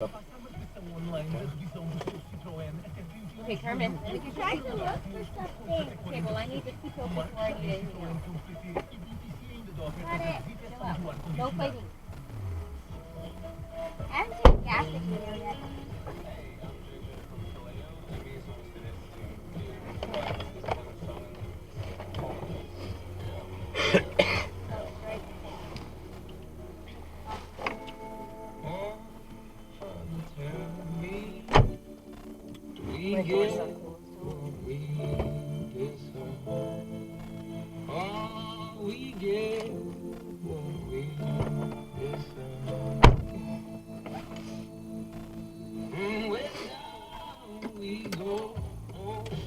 Okay, Carmen, we can try to look for something. Okay, well, I need to keep open before I need anything else. Got it. Chill out. No fighting. I haven't taken gas with me yet. My door's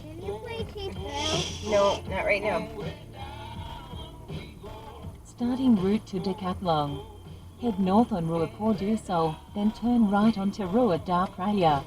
Can you play tape now? No, not right now. Starting route to Decathlon. Head north on Rua Port du Sol, then turn right onto Rua da Praia.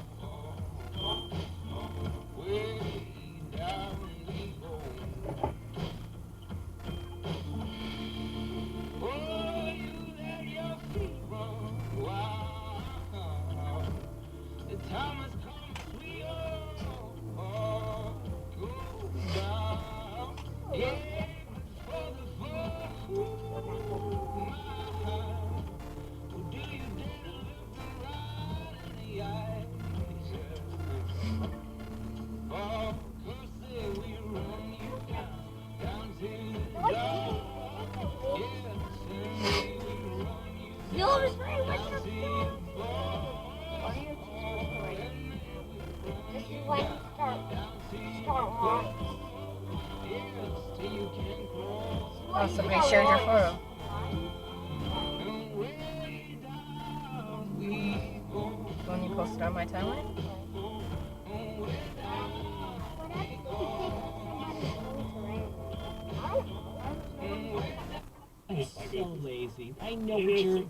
Oh, somebody shared your photo. When you post it on my timeline? It's so lazy. I know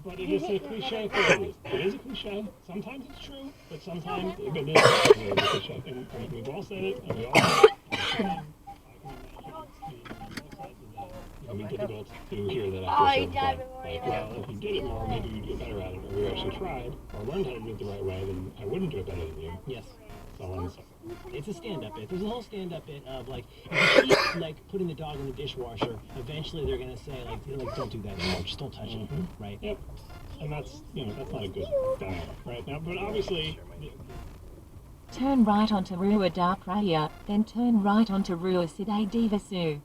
but it is a cliche for me. It is a cliche. Sometimes it's true, but sometimes it is a cliche. And we've all said it, and we all know it. It would be difficult to hear that after a certain point. Like, well, if you did it more, maybe you'd get better at it, or you actually tried, or learned how to do it the right way, then I wouldn't do it better than you. Yes. So on and so forth. It's a stand-up bit. There's a whole stand-up bit of, like, if you keep, like, putting the dog in the dishwasher, eventually they're going to say, like, don't do that anymore. Just don't touch it, right? Yep. And that's, that's not a good dynamic, right? Now, but obviously... Turn right onto Rua da Praia, then turn right onto Rua Cidade Divaçu.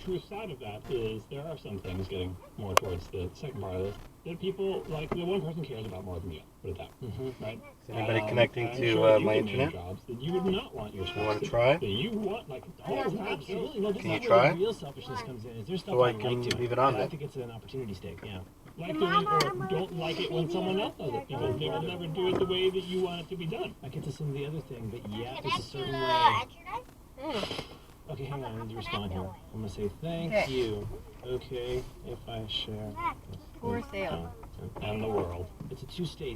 True side of that is there are some things getting more towards the second part of this that people, like, the one person cares about more than you, put it that way, right? Is anybody connecting to sure my internet? Jobs that you would not want your You want to try? That you want, like, absolutely. No, this Can is you where try? the real selfishness comes in. Is there stuff So I I can like to leave it on I there. think it's an opportunity stake, yeah. Like doing it or don't like it when someone else does it, because they will never do it the way that you want it to be done. I get to some of the other thing, but yeah, there's a certain way. Okay, hang on, I need to respond here. I'm going to say thank you. Okay, if I share. For sale. And the world. It's a two-party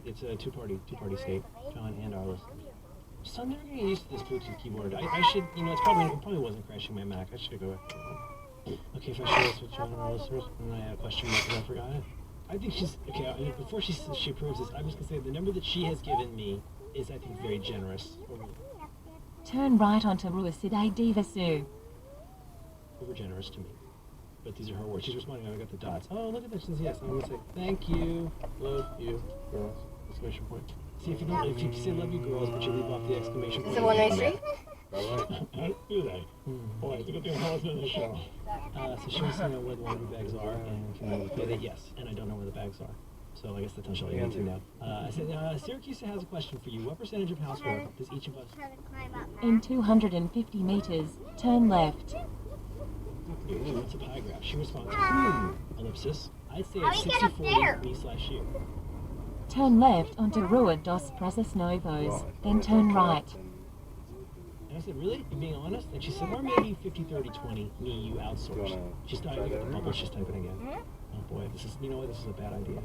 state, John and ours. So I'm never going to get used to this Bluetooth keyboard. I should, it probably wasn't crashing my Mac. I should go. Okay, if I share this with John and our listeners, and then I had a question mark because I forgot it. I think she's, okay, before she approves this, I'm just going to say the number that she has given me is, I think, very generous. Turn right onto Rua Cidade Divaçu. Over generous to me. But these are her words. She's responding, I got the dots. Oh, look at that. She says yes. I'm going to say, thank you, love you, girls. Exclamation point. See, if you say love you, girls, but you leave off the exclamation point. Is it one way street? How do they? Boy, it's a good thing I wasn't in the show. So she wants to know where the laundry bags are, and can I repeat it? Yes. And I don't know where the bags are. So I guess that's all you need to know. I said, Syracuse has a question for you. What percentage of housework does each of us... In 250 meters, turn left. What's a pie graph? She responds, ellipsis. I'd say it's 60-40 me/you. Turn left onto Rua dos Praças Novos, then turn right. And I said, really? You're being honest? And she said, or maybe 50-30-20, me, you outsourced. She's typing the bubble, she's typing again. Oh boy, this is, this is a bad idea.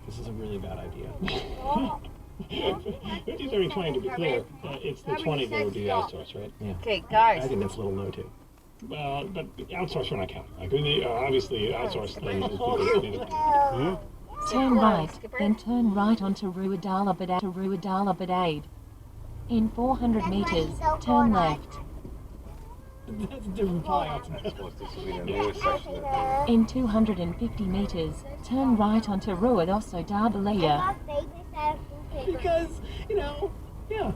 This is a really bad idea. 50-30-20, to be clear, it's the 20 that would be outsourced, right? Yeah. Okay, guys. I think that's a little low too. Well, but outsourced we're not counting. Like, obviously outsourced then Turn close, right, Skipper. then turn right onto Rua Dalabadade. In 400 meters, turn left. That's a different pie altogether. This will be the newest section of In 250 meters, turn right onto Rua Osso da Baleia. Because, you know, yeah.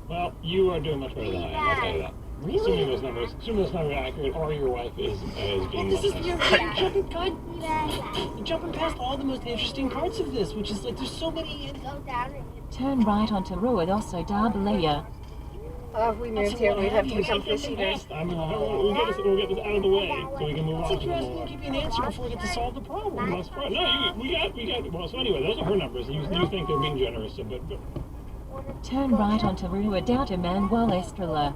Well, you are doing much better than I am, I'll tell you that. Really? Assuming those numbers are accurate, or your wife is being This is much you're nicer. jumping, God, you're jumping past all the most interesting parts of this, which is like there's so many. Turn right onto Rua Osso da Baleia. Oh, if we moved here, we'd have to become fish eaters. I mean, we'll get this out of the way so we can move It's on like to you're the asking me more. to give you an answer before we get to solve the problem. That's right. No, we got. Well, so anyway, those are her numbers. You think they're being generous, so, but Turn right onto Rua da Manuel Estrela.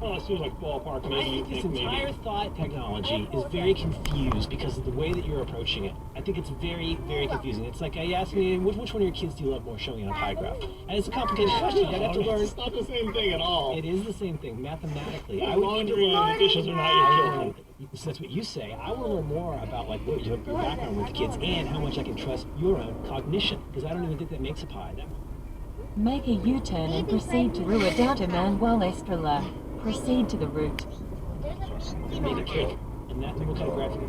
well, it seems like ballpark. I Maybe you think this think entire maybe. thought technology is very confused because of the way that you're approaching it. I think it's very, very confusing. It's like you ask me, which one of your kids do you love more showing on a pie graph? And it's a complicated question. You have to learn. It's not the same thing at all. It is the same thing mathematically. The I would need to laundry and the dishes are not your children. So that's what you say. I want to learn more about like what your background with kids and how much I can trust your own cognition because I don't even think that makes a pie. Make a U-turn and proceed to Rua da Manuel Estrela. Proceed to the route. Make a cake. And that's what kind of graphic.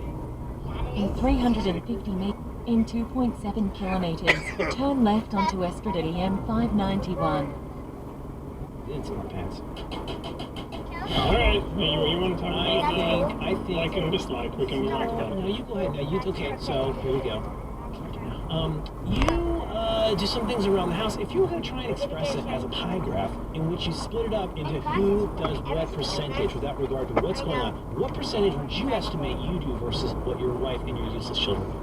In 350 meters, in 2.7 kilometers, turn left onto Estrada M591. It's in my pants. All right. You want to talk about I think. like and dislike? We can talk about No, it. you go ahead. Now, okay, so here we go. You do some things around the house. If you were going to try and express it as a pie graph in which you split it up into who does what percentage without regard to what's going on, what percentage would you estimate you do versus what your wife and your useless children do?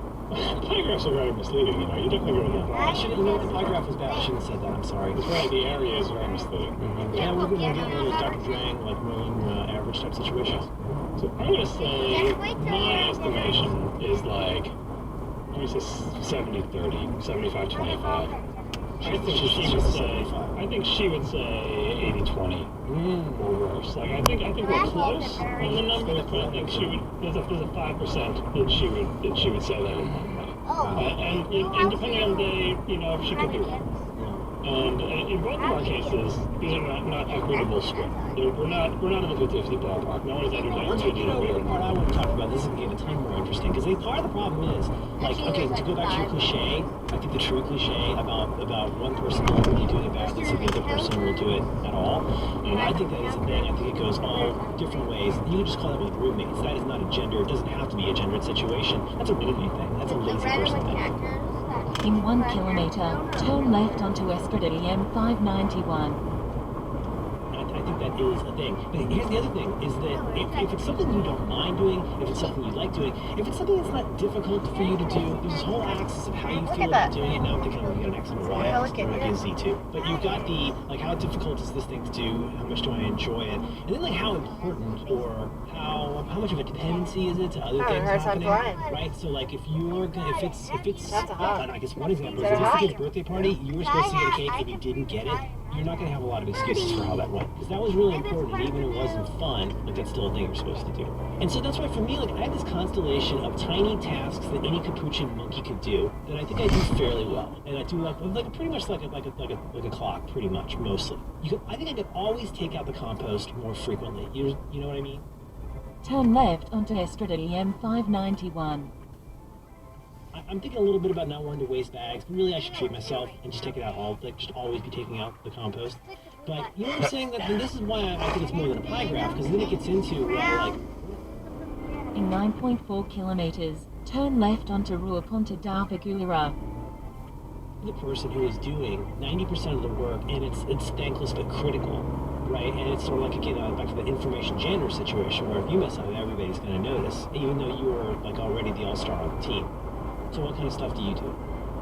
Pie graphs are very misleading. You know, you definitely go with I shouldn't have known the pie graph was bad. I shouldn't have said that. I'm sorry. That's right. The area is very misleading. Yeah, we're going to get into Dr. Drang, like rolling average type situations. So I'm gonna say my estimation is like, I'm gonna say 70-30, 75-25. I think she would say 80-20 or worse. Like I think we're close on the numbers, but I think she would. There's a 5% that she would say that would and depending on the day, you know, she could be wrong. And in both of our cases, these are not equitable split. We're not in the 50-50 ballpark. No one's under Let's get over the part I want to talk about. This is going to get a ton more interesting because part of the problem is, like, okay, to go back to your cliche, I think the true cliche about one person will really doing it better than the other person will do it at all. And I think that is a thing. I think it goes all different ways. You can just call it with roommates. That is not a gender. It doesn't have to be a gendered situation. That's a roommate thing. That's a lazy person thing. In 1 kilometer, turn left onto Estrada M591. I think that is a thing. But here's the other thing, is that if it's something you don't mind doing, if it's something you like doing, if it's something that's not difficult for you to do, there's this whole axis of how you feel about doing it. Now I'm thinking, you got an X and a Y axis, or maybe a Z too. But you've got the, like, how difficult is this thing to do? How much do I enjoy it? And then, like, how important or how much of a dependency is it to other things happening? Right? So, like, if you're gonna, if it's I guess one example is if it's a kid's birthday party, you were supposed to get a cake and you didn't get it, you're not going to have a lot of excuses for how that went. Because that was really important, and even if it wasn't fun, like, that's still a thing you're supposed to do. And so that's why, for me, like, I have this constellation of tiny tasks that any capuchin monkey could do that I think I do fairly well. And I do, like pretty much like a clock, pretty much, mostly. I think I could always take out the compost more frequently. You know what I mean? Turn left onto Estrada M591. I'm thinking a little bit about not wanting to waste bags, but really I should treat myself and just take it out all, like, just always be taking out the compost. But you know what I'm saying? That this is why I think it's more than a pie graph, because then it gets into, like... In 9.4 kilometers, turn left onto Rua Ponta da Figura. The person who is doing 90% of the work, and it's thankless but critical, right? And it's sort of like, again, back to the information gender situation, where if you mess up, everybody's going to notice, even though you are, like, already the all-star on the team. So what kind of stuff do you do?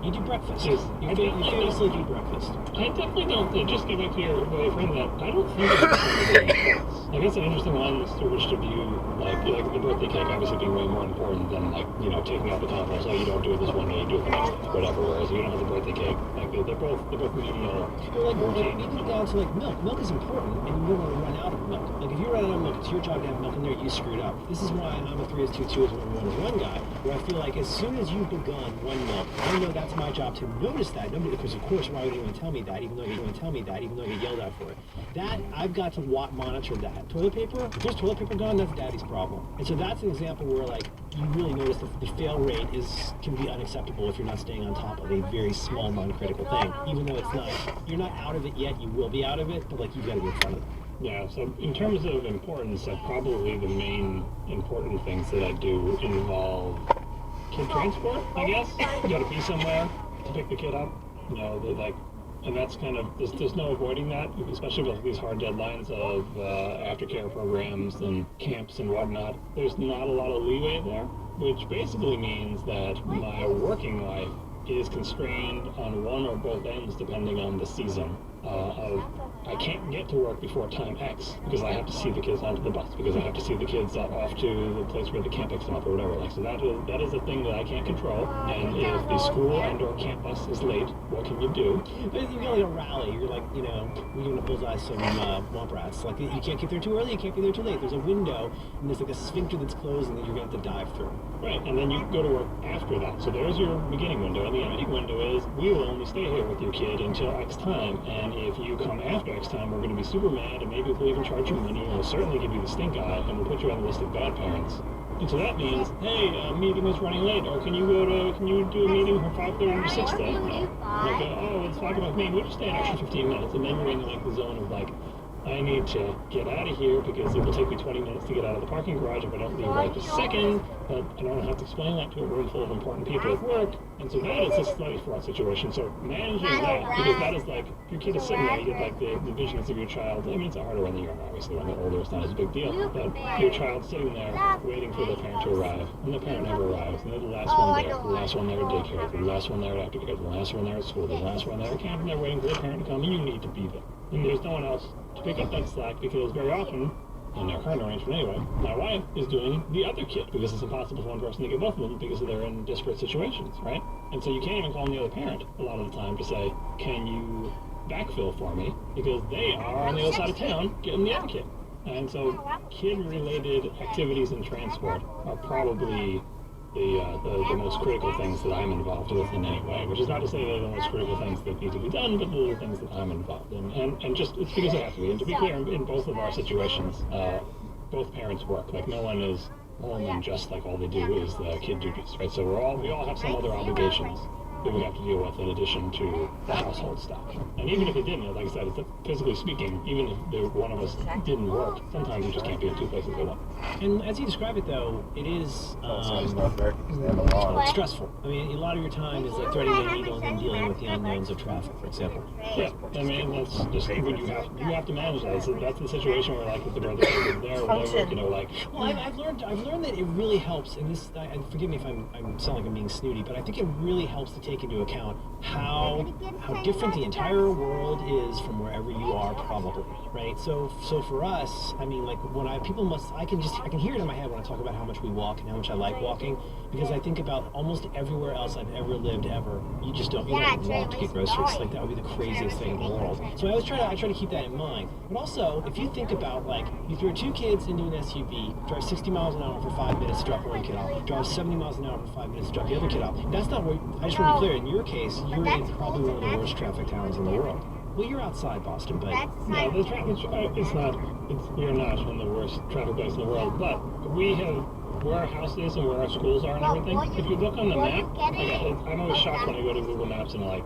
You do breakfast. Yes. You famously do breakfast. I definitely don't, just get back to your boyfriend, that I don't think it's important. Like, that's an interesting one through which to view, like the birthday cake obviously being way more important than, like, you know, taking out the conference, oh, you don't do it this one day, you do it the next day, whatever, whereas you don't have the birthday cake, like, they're both menial. Well, like, even down to, like, milk. Milk is important, and you don't want to run out of milk. Like, if you run out of milk, it's your job to have milk in there, you screwed up. This is why I'm a 3:2 is one guy, where I feel like as soon as you've begun one milk, I know that's my job to notice that. Nobody, because of course, why would anyone tell me that, even though I get yelled at for it? That, I've got to monitor that. Toilet paper, if there's toilet paper gone, that's daddy's problem. And so that's an example where, like, you really notice the fail rate can be unacceptable if you're not staying on top of a very small, non-critical thing. Even though it's not, you're not out of it yet, you will be out of it, but, like, you've got to be in front of it. Yeah, so in terms of importance, probably the main important things that I do involve kid transport, I guess. You gotta be somewhere to pick the kid up, you know, and that's kind of, there's no avoiding that, especially with these hard deadlines of aftercare programs and camps and whatnot. There's not a lot of leeway there, which basically means that my working life is constrained on one or both ends depending on the season. I can't get to work before time X because I have to see the kids onto the bus, because I have to see the kids off to the place where the camp picks them up or whatever. Like, so that is a thing that I can't control. And if the school and/or camp bus is late, what can you do? But you're like a rally. You're like, you know, we're going to bullseye some womp rats. Like, you can't get there too early, you can't get there too late. There's a window, and there's like a sphincter that's closing that you're going to have to dive through. Right, and then you go to work after that. So there's your beginning window, and the ending window is, we will only stay here with your kid until X time, and if you come after X time, we're going to be super mad, and maybe we'll even charge you money, and we'll certainly give you the stink eye, and we'll put you on the list of bad parents. And so that means, hey, meeting is running late, or can you do a meeting from 5:30 to 6 then? Like, oh, it's 5 o'clock, maybe we'll just stay an extra 15 minutes, and then you're in, like, the zone of, like, I need to get out of here because it will take me 20 minutes to get out of the parking garage if I don't leave right this second, but I don't have to explain that to a room full of important people at work, and so that is a slightly fraught situation. So managing that, because that is like, if your kid is sitting there, you get like the visions of your child. I mean, it's harder when they're young, obviously. When they're older, it's not as a big deal, but your child sitting there waiting for their parent to arrive, and the parent never arrives, and they're the last one there, the last one there at daycare, the last one there at aftercare, the last one there at school, the last one there at camp, and they're waiting for their parent to come, and you need to be there. And there's no one else to pick up that slack, because very often, in their current arrangement anyway, my wife is doing the other kid, because it's impossible for one person to get both of them because they're in disparate situations, right? And so you can't even call on the other parent a lot of the time to say, can you backfill for me? Because they are on the other side of town getting the other kid. And so kid-related activities in transport are probably the most critical things that I'm involved with in any way, which is not to say they're the most critical things that need to be done, but they're the things that I'm involved in. And just, it's because I have to be. And to be clear, in both of our situations, both parents work. Like, no one is home and just like all they do is the kid duties, right? So we all have some other obligations that we have to deal with in addition to the household stuff. And even if it didn't, like I said, it's physically speaking, even if one of us didn't work, sometimes we just can't be in two places at once. And as you describe it, though, it is stressful. I mean, a lot of your time is like threading the needle and then dealing with the unknowns of traffic, for example. Yeah, I mean, that's just what you have to manage that. So that's the situation where, like, with the brother is there, whatever, you know, like. Well, I've learned that it really helps, and this, and forgive me if I'm sound like I'm being snooty, but I think it really helps to take into account how different the entire world is from wherever you are, probably, right? So for us, I mean, like, I can hear it in my head when I talk about how much we walk and how much I like walking, because I think about almost everywhere else I've ever lived ever. You don't walk to get groceries. Like, that would be the craziest thing in the world. So I try to keep that in mind. But also, if you think about, like, you throw two kids into an SUV, drive 60 miles an hour for 5 minutes to drop one kid off, drive 70 miles an hour for 5 minutes to drop the other kid off. That's not where, I just want to be clear, in your case, you're in probably one of the worst traffic towns in the world. Well, you're outside Boston, but no, the traffic, we're not one of the worst traffic places in the world, but we have, where our house is and where our schools are and everything, if you look on the map, I'm always shocked when I go to Google Maps and I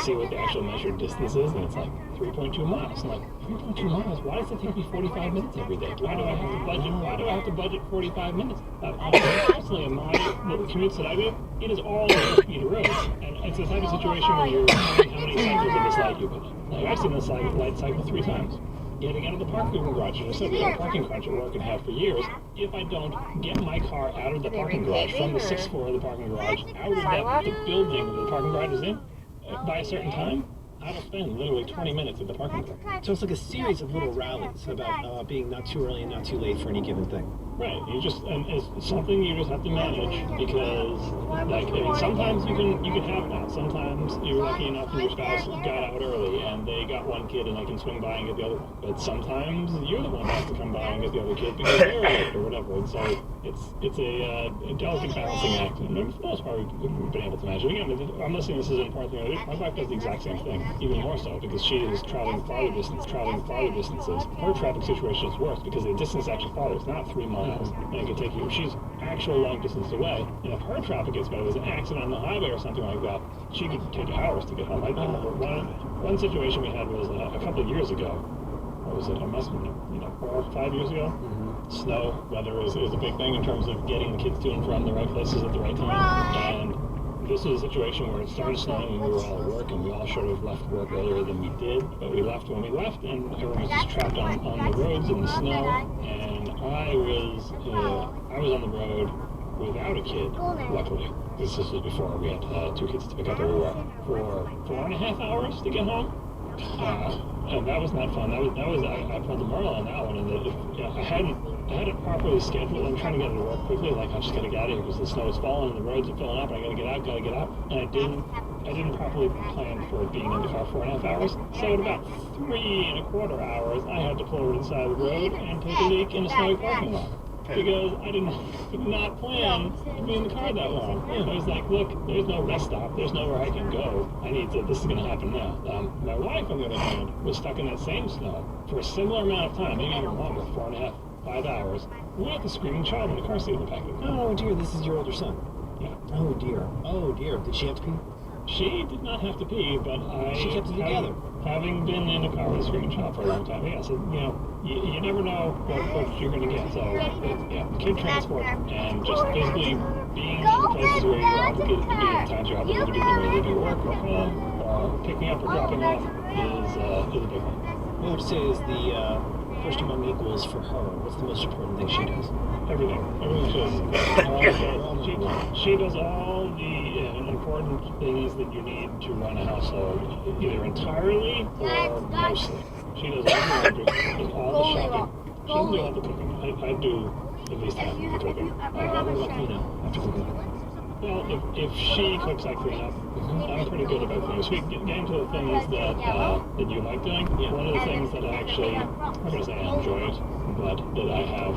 see what the actual measured distance is, and it's like 3.2 miles. I'm like, 3.2 miles? Why does it take me 45 minutes every day? Why do I have to budget 45 minutes? Personally, in my commutes that I do, it is all speed roads, and it's the type of situation where you're counting how many cycles of this light you put in. Like, I've seen this light cycle 3 times. getting out of the parking garage. As I said, we have a parking garage at work and have for years. If I don't get my car out of the parking garage, from the 6th floor of the parking garage, out of the building that the parking garage is in, by a certain time, I will spend literally 20 minutes at the parking garage. So it's like a series of little rallies about being not too early and not too late for any given thing. Right, and it's something you just have to manage because, like, I mean, sometimes you can have that. Sometimes you're lucky enough and your spouse got out early and they got one kid and they can swing by and get the other one. But sometimes you're the one that has to come by and get the other kid because they're late or whatever. And so it's a delicate balancing act. And for the most part, we've been able to manage it. Again, I'm listening. This isn't part of the my wife does the exact same thing, even more so because she is traveling farther distances. Her traffic situation is worse because the distance is actually farther. It's not 3 miles. And it can take you, she's actual long distance away. And if her traffic gets bad, there's an accident on the highway or something like that, she could take hours to get home. I remember one situation we had was a couple of years ago. What was it? It must have been, 4 or 5 years ago. Snow, weather is a big thing in terms of getting the kids to and from the right places at the right time. And this was a situation where it started snowing and we were all at work and we all should have left work earlier than we did, but we left when we left and everyone was just trapped on the roads in the snow. And I was on the road without a kid, luckily. This was before we had 2 kids to pick up everywhere for 4.5 hours to get home. And that was not fun. I pulled the moral on that one, and I had it properly scheduled. I'm trying to get it to work quickly. Like I just gotta get out of here because the snow is falling and the roads are filling up. And I gotta get out. And I didn't properly plan for it being in the car 4.5 hours. So at about 3.25 hours, I had to pull over to the side of the road and take a leak in a snowy parking lot. Because I did not plan to be in the car that long. I was like, look, there's no rest stop. There's nowhere I can go. This is going to happen now. My wife, on the other hand, was stuck in that same snow for a similar amount of time, maybe even longer, 4.5, 5 hours, with a screaming child in the car seat in the back of the car. Oh dear, this is your older son. Yeah. Oh dear. Did she have to pee? She did not have to pee, but She kept it together. Having been in a car with a screaming child for a long time, so you never know what you're going to get. So kid transport and just basically being in places where you're obligated to be at times you're obligated to be there, whether it be work or home or picking up or dropping off is a big one. What would you say is the first among equals for her? What's the most important thing she does? Everything she does. She does all the important things that you need to run a household, either entirely or mostly. She does all the laundry, does all the shopping. She doesn't do all the cooking. I do at least half of the cooking. What about cleanup after cooking? Well, if she cooks, I clean up. I'm pretty good about things. We get into the things that you like doing. One of the things that I actually, I'm going to say I enjoy it, but that I have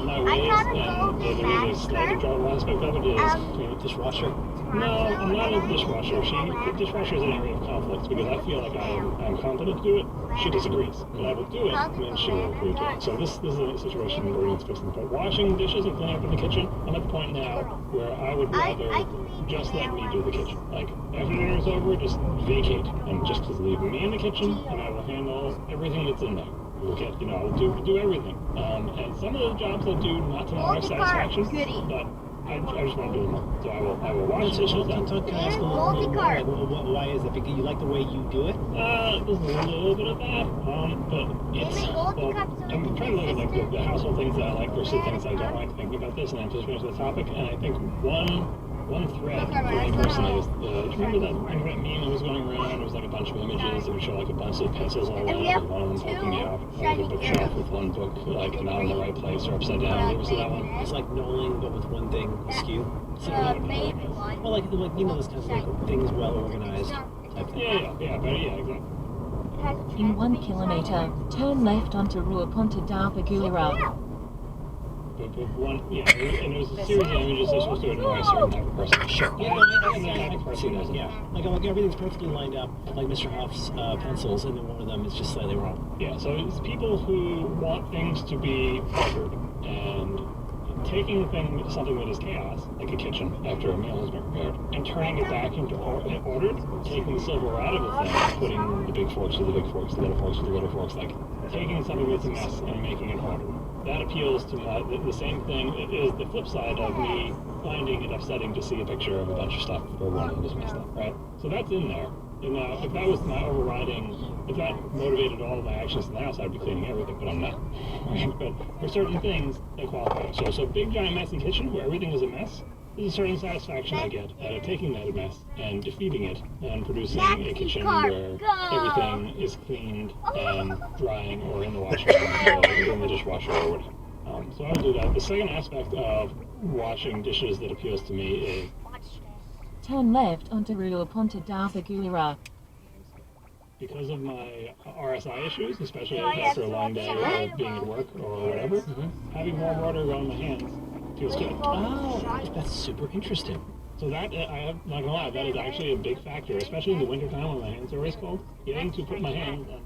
my ways, and there is a slight enjoyable aspect of it is clean the dishwasher. No, I'm not a dishwasher. The dishwasher is an area of conflict because I feel like I'm competent to do it. She disagrees, but I will do it, and then she will agree to it. So this is a situation where it's fixing. But washing dishes and cleaning up in the kitchen, I'm at the point now where I would rather just let me do the kitchen. Like after dinner is over, just vacate and just leave me in the kitchen, and I will handle everything that's in there. We'll get, I'll do everything. And some of the jobs I do not to my wife's satisfaction, but I just want to do them all. So I will wash dishes. Can I ask a little more? Why is that? Because you like the way you do it? There's a little bit of that, but I'm trying to look at like the household things that I like versus things I don't like. Thinking about this and anticipating the topic, and I think one thread for me personally is, do you remember that meme that was going around? It was like a bunch of images that would show like a bunch of pencils all around, with one of them poking out, like a bookshelf with one book like not in the right place or upside down. You ever see that one? It's like knowing, but with one thing askew. Well, like those kinds of like things well organized type thing. Yeah, exactly. In 1 kilometre, turn left onto Rua Ponte d'Alpagulira. But and it was a series of images that are supposed to annoy a certain type of person. Sure. I see that. Yeah. Like everything's perfectly lined up, like Mr. Huff's pencils, and then one of them is just slightly wrong. Yeah, so it's people who want things to be ordered, and taking something that is chaos, like a kitchen after a meal has been prepared, and turning it back into ordered, taking the silverware out of a thing, putting the big forks with the big forks, the little forks with the little forks, like taking something that's a mess and making it ordered. That appeals to the same thing. It is the flip side of me finding it upsetting to see a picture of a bunch of stuff where one end is messed up, right? So that's in there. And if that was my overriding, if that motivated all of my actions in the house, I'd be cleaning everything, but I'm not. But for certain things, they qualify. So big, giant, messy kitchen where everything is a mess, there's a certain satisfaction I get out of taking that mess and defeating it and producing a kitchen where everything is cleaned and drying or in the washer or in the dishwasher or whatever. So I would do that. The second aspect of washing dishes that appeals to me is Turn left onto Rua Ponte da Figueira. because of my RSI issues, especially after a long day of being at work or whatever, having warm water around my hands feels good. Oh, that's super interesting. So that, I'm not gonna lie, that is actually a big factor, especially in the winter time when my hands are always cold. Getting to put my hands on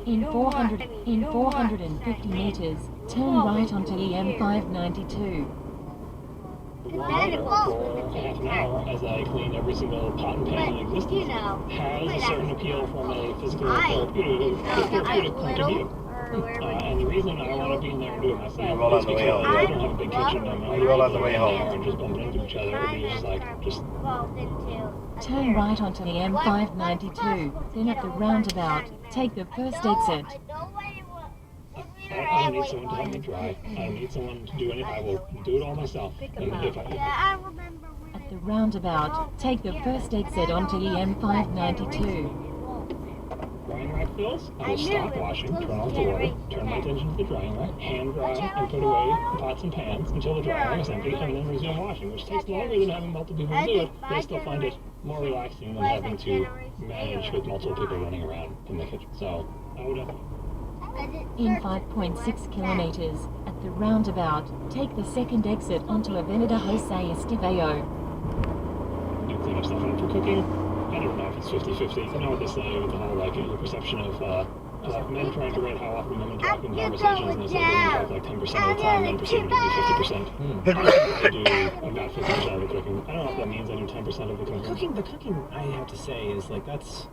In 450 meters, turn right onto EM 592. the warm water for half an hour as I clean every single pot and pan in existence has a certain appeal from a physical therapeutic point of view. And the reason I want to be in there and do it myself is because I don't have a big kitchen. I'm not going there and just bumping into each other. It'd be just Turn right onto the M592, then at the roundabout, take the first exit. I don't need someone to help me dry. I don't need someone to do anything. I will do it all myself. And if I At the roundabout, take the first exit onto EM592. drying rack fills, I will stop washing, turn off the water, turn my attention to the drying rack, hand dry, and put away pots and pans until the drying rack is empty, and then resume washing, which takes longer than having multiple people do it, but I still find it more relaxing than having to manage with multiple people running around in the kitchen. So, I would In 5.6 kilometers, at the roundabout, take the second exit onto Avenida José Estevao. do cleanup stuff. And for cooking, I don't know if it's 50-50. You know what they say with the whole, like, your perception of men trying to rate how often women talk in conversations, and they say women talk like 10% of the time, men perceive it to be 50%. I do about 50% of the cooking. I don't know if that means I do 10% of the cooking. The cooking, I have to say, is like that's.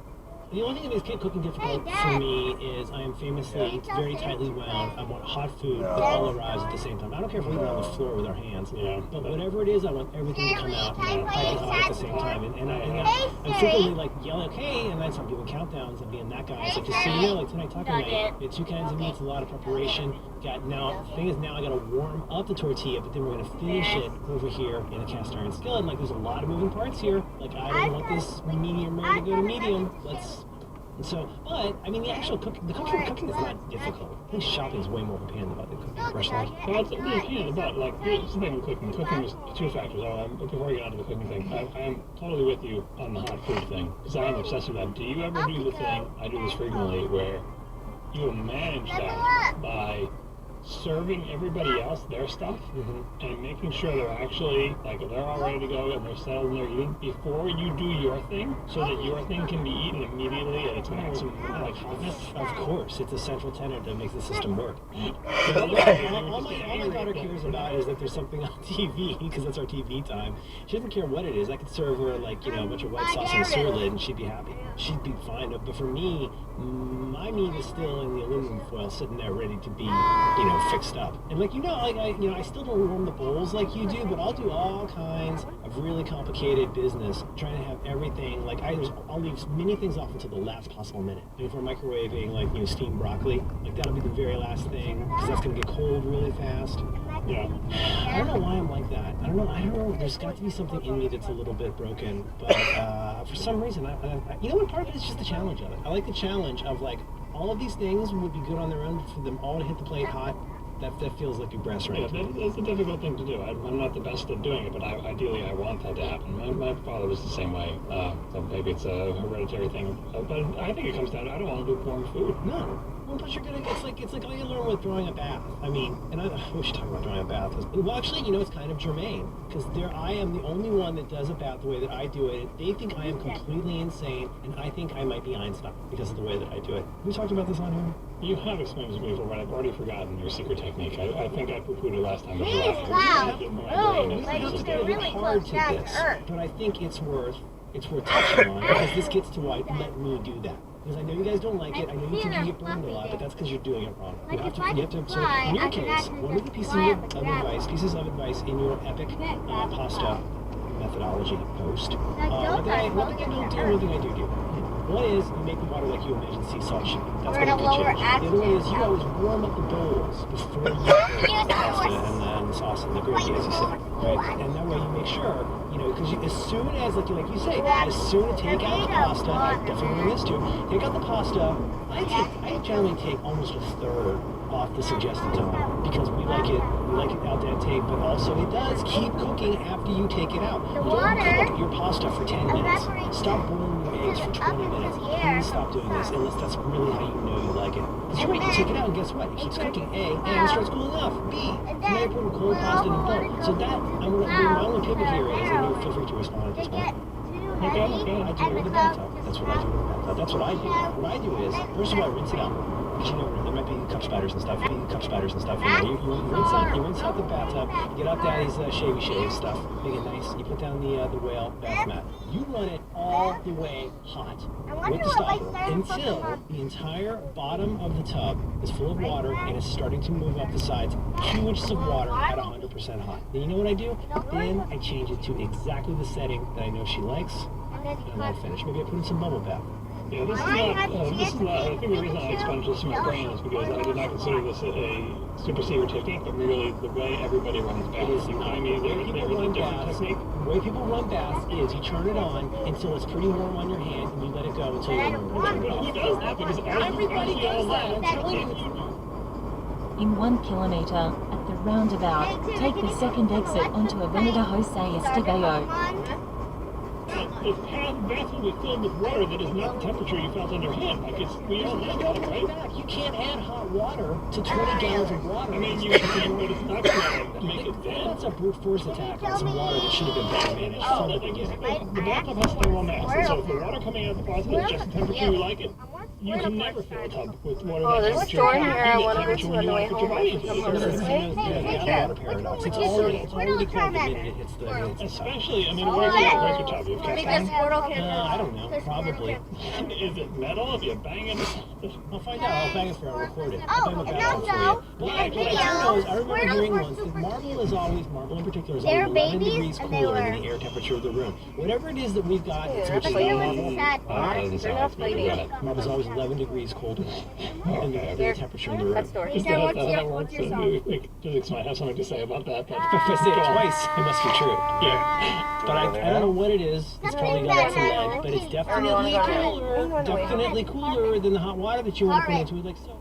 The only thing that makes cooking difficult for me is I am famously very tightly wound. I want hot food that all arrives at the same time. I don't care if we're even on the floor with our hands. But whatever it is, I want everything to come out hot and hot at the same time. And I'm frequently like yelling, okay, and then so I'm doing countdowns. I'm being that guy. It's like, just so you know, like tonight taco night, we had 2 kinds of meats, a lot of preparation. The thing is now I gotta warm up the tortilla, but then we're gonna finish it over here in a cast iron skillet. Like there's a lot of moving parts here. Like I don't want this medium rare to go to medium. And so, but I mean, the actual cooking is not difficult. I think shopping is way more of a pain in the butt than cooking, personally. Well, it's a pain in the butt. Like, here's the thing with cooking. Cooking is 2 factors. Before I get onto the cooking thing, I am totally with you on the hot food thing, because I am obsessed with that. Do you ever do the thing, I do this frequently, where you will manage that by serving everybody else their stuff and making sure they're actually, like, they're all ready to go and they're settled and they're eating before you do your thing, so that your thing can be eaten immediately at its maximum hotness. Of course, it's a central tenet that makes the system work. All my daughter cares about is that there's something on TV, because that's our TV time. She doesn't care what it is. I could serve her, like, you know, a bunch of white sauce and surlet and she'd be happy. She'd be fine. But for me, my meat is still in the aluminum foil sitting there ready to be, you know, fixed up. And like, I still don't warm the bowls like you do, but I'll do all kinds of really complicated business trying to have everything, like I'll leave many things off until the last possible minute. And if we're microwaving, like, you know, steamed broccoli, like that'll be the very last thing, because that's gonna get cold really fast. Yeah. I don't know why I'm like that. I don't know. There's got to be something in me that's a little bit broken, but for some reason, you know what, part of it is just the challenge of it. I like the challenge of, like, all of these things would be good on their own, for them all to hit the plate hot. That feels like your breast right. Yeah, that's a difficult thing to do. I'm not the best at doing it, but ideally I want that to happen. My father was the same way, so maybe it's a hereditary thing. But I think it comes down to, I don't want to do warm food. No. Well, but it's like all you learn with drawing a bath. I mean, and we should talk about drawing a bath. Well, actually, you know, it's kind of germane, because I am the only one that does a bath the way that I do it. They think I am completely insane, and I think I might be Einstein because of the way that I do it. We talked about this on here. You have explained this to me before, but I've already forgotten your secret technique. I think I poo-pooed it last time as well. It's really hard to this, but I think it's worth touching on, because this gets to why let me do that. Because I know you guys don't like it. I know you think you get burned a lot, but that's because you're doing it wrong. You have to sort of, in your case, one of the pieces of advice in your epic pasta methodology post. One thing I don't do, one thing I do. One is you make the water like you imagine sea salt should be. That's We're going to gonna lower change. The other one is you always warm up the bowls before you put the pasta and the sauce and the gravy, as you say, right? And that way you make sure, you know, because as soon as, like you say, as soon as take out the pasta, I definitely learned this too, take out the pasta, I generally take almost a third off the suggested time because we like it al dente, but also it does keep cooking after you take it out. You don't cook your pasta for 10 minutes. Stop boiling your eggs for 20 minutes. Please stop doing this unless that's really how you know you like it. Because you're right, you take it out and guess what? It keeps cooking. A, and it starts cooling off. B, you might put cold pasta in a bowl. So that, I'm going to pivot here is, and you feel free to respond at this point. Okay, I do it with the bathtub. That's what I do with the bathtub. That's what I do. What I do is, first of all, I rinse it out. Because you know, there might be cup spiders and stuff. You rinse out the bathtub, you get out Daddy's shavy shave stuff, make it nice. You put down the whale bath mat. You run it all the way hot with the stopper until the entire bottom of the tub is full of water and it's starting to move up the sides. 2 inches of water at 100% hot. Then you know what I do? Then I change it to exactly the setting that I know she likes, and I'll finish. Maybe I put in some bubble bath. Yeah, this is not, I think the reason I expunged this from my brain is because I did not consider this a super secret technique, but really the way everybody runs baths. You know what I mean? There is a different technique. The way people run baths is you turn it on until it's pretty warm on your hand and you let it go until you remember to turn it off. Who does that? Because everybody does that, I'm telling you. In 1 kilometer, at the roundabout, take the second exit onto Avenida Jose Esteban. The bathroom is filled with water that is not the temperature you felt on your hand. Like we all know that, right? You can't add hot water to 20 gallons of water. I mean, but it's not going to make it dead. That's a brute force attack on some water that should have been better managed from the beginning. The bathtub has thermal mass, and so if the water coming out of the faucet is just the temperature you like it, you can never fill a tub with water that temperature. Store here, I want to go to on the way home. Water paradox. It's already cold the minute it hits the especially, I mean, what is it about your tub? You have cast iron? I don't know, probably. Is it metal? If you bang it? I'll find out. I'll bang it for you. I'll record it. I'll bang the bathtub for you. What I do know is, I remember hearing once that marble in particular is always 11 degrees cooler than the air temperature of the room. Whatever it is that we've got, which is marble's always 11 degrees colder than the temperature in the room. That story. Is that how that works? Physics might have something to say about that. If I say it twice, it must be true. Yeah. But I don't know what it is. It's probably got some lead, but it's definitely cooler than the hot water that you want to put into it. Like so.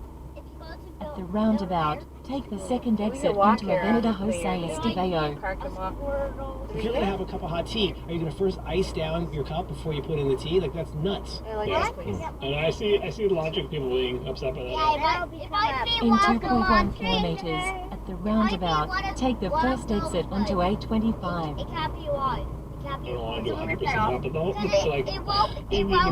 At the roundabout, take the second exit onto Avenida Jose Esteban. If you're going to have a cup of hot tea, are you going to first ice down your cup before you put in the tea? Like, that's nuts. Yeah. And I see the logic of people being upset by that. In 2.1 kilometers, at the roundabout, take the first exit onto A25. I don't want to do 100% hot, but it's like, the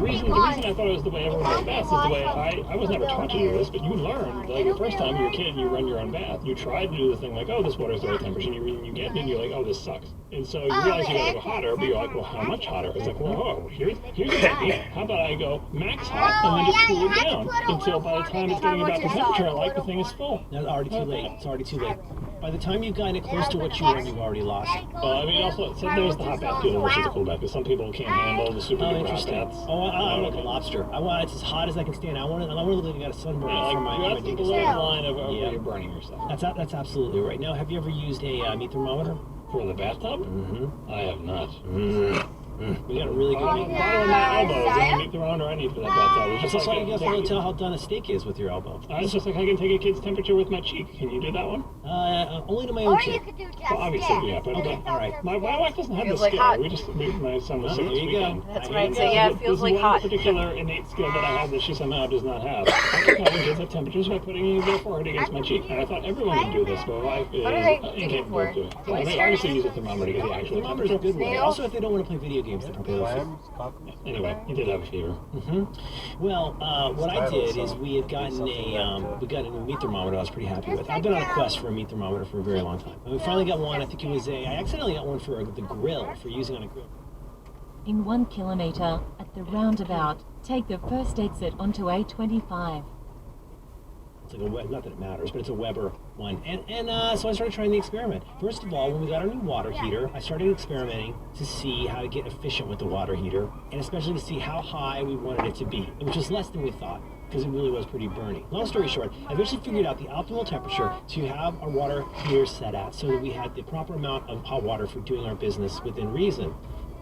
reason I thought it was the way everyone does baths is the way I was never taught to do this, but you learn, like the first time you're a kid, you run your own bath. You try to do the thing like, oh, this water's the right temperature, and you get in and you're like, oh, this sucks. And so you realize you gotta go hotter, but you're like, well, how much hotter? It's like, well, here's the technique. How about I go max hot and then just cool it down until by the time it's getting about the temperature I like, the thing is full. That's already too late. It's already too late. By the time you've gotten it close to what you want, you've already lost. Well, I mean, also, so there's the hot bath feeling versus the cool bath, because some people can't handle the super duper hot baths. Oh, I'm like a lobster. I want it's as hot as I can stand. I want to look like I got a sunburn from my dick. That's the line of where you're burning yourself. That's absolutely right. Now, have you ever used a meat thermometer? For the bathtub? Mm-hmm. I have not. We got a really good meat bottom of my elbow is the only meat thermometer I need for that bathtub. It's just like you guys want to tell how done a steak is with your elbow. It's just like I can take a kid's temperature with my cheek. Can you do that one? Only to my own cheek. Well, obviously, yeah. But okay, all right. My wife doesn't have the skill. My son was 6 this weekend. That's right. So yeah, it feels like hot. There's one particular innate skill that I have that she somehow does not have. I can tell kids the temperatures by putting their forehead against my cheek. And I thought everyone could do this, but my wife is incapable of doing it. So they obviously use a thermometer to get the actual temperature. Thermometers are good ones. Also, if they don't want to play video games, they're probably Anyway, you did have a fever. Well, what I did is we got a new meat thermometer I was pretty happy with. I've been on a quest for a meat thermometer for a very long time. And we finally got one. I think it was I accidentally got one for the grill, for using on a grill. In 1 kilometer, at the roundabout, take the first exit onto A25. It's like not that it matters, but it's a Weber one. And so I started trying the experiment. First of all, when we got our new water heater, I started experimenting to see how to get efficient with the water heater, and especially to see how high we wanted it to be, which was less than we thought, because it really was pretty burny. Long story short, I eventually figured out the optimal temperature to have our water heater set at so that we had the proper amount of hot water for doing our business within reason.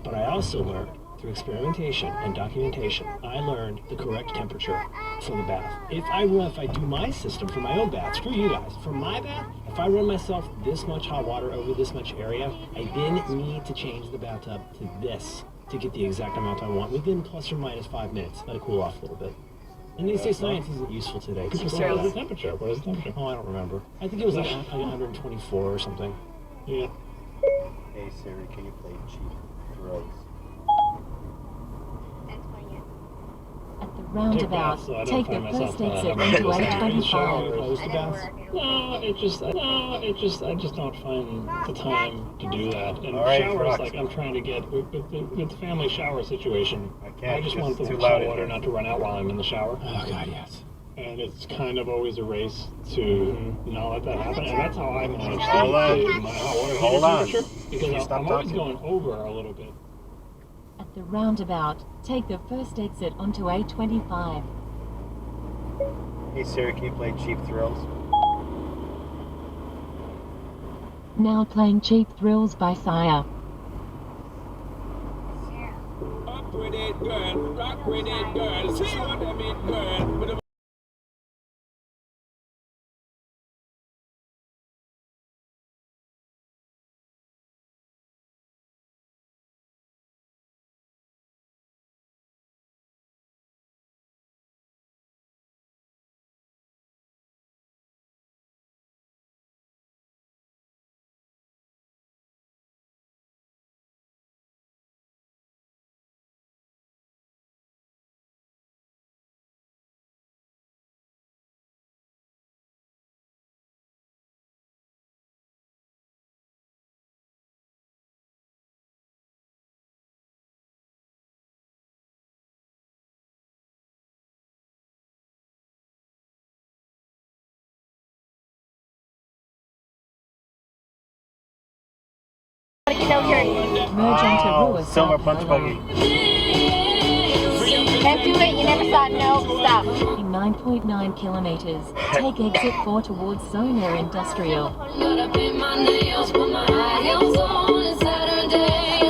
But I also learned through experimentation and documentation, I learned the correct temperature for the bath. If I do my system for my own bath, screw you guys, for my bath, if I run myself this much hot water over this much area, I then need to change the bathtub to this to get the exact amount I want within plus or minus 5 minutes. Let it cool off a little bit. And they say science isn't useful today. People say What was the that. temperature? What was the temperature? Oh, I don't remember. I think it was like 124 or something. Yeah. Hey Siri, can you play Cheap Thrills? At the roundabout, So I don't take the find myself, first exit having onto to stand in the shower. A25. Opposed to baths? I just don't find the time to do that. And All right, showers, Rox. like I'm trying to get with the family shower situation. I can't, just it's want the too loud in water here. not to run out while I'm in the shower. Oh, God, yes. And it's kind of always a race to not let that happen. And that's how I manage Hold on. my hot water Hold heater on. temperature. Can you Because stop I'm always talking? going over a little bit. At the roundabout, take the first exit onto A25. Hey Siri, can you play Cheap Thrills? Now playing Cheap Thrills by Sire. Up with it, girl. Rock with it, girl. See what I mean, girl. Merge onto Rua Silver Sao Punch Paulo. Buggy. Can't do it. You never saw it. No, stop. In 9.9 kilometers, take exit 4 towards Zona Industrial. Gotta paint my nails, put my high heels on. It's Saturday.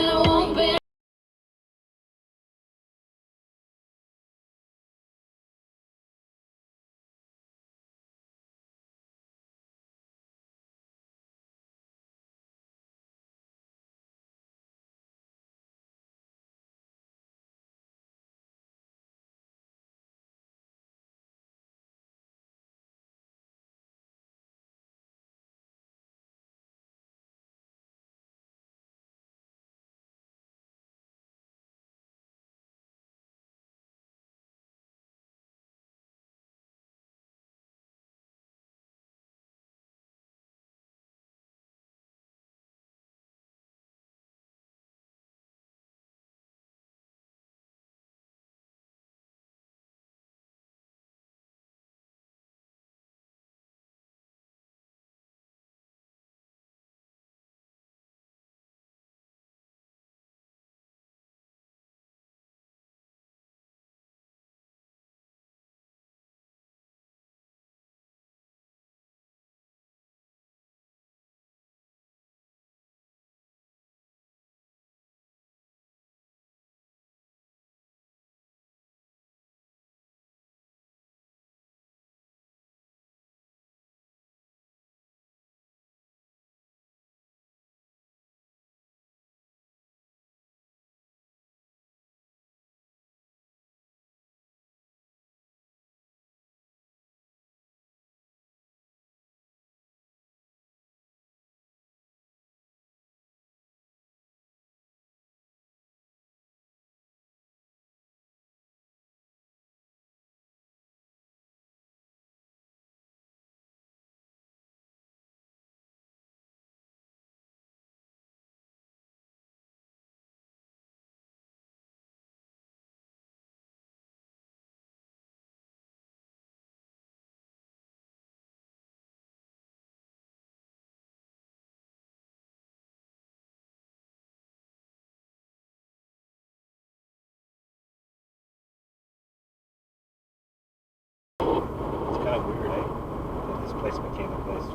is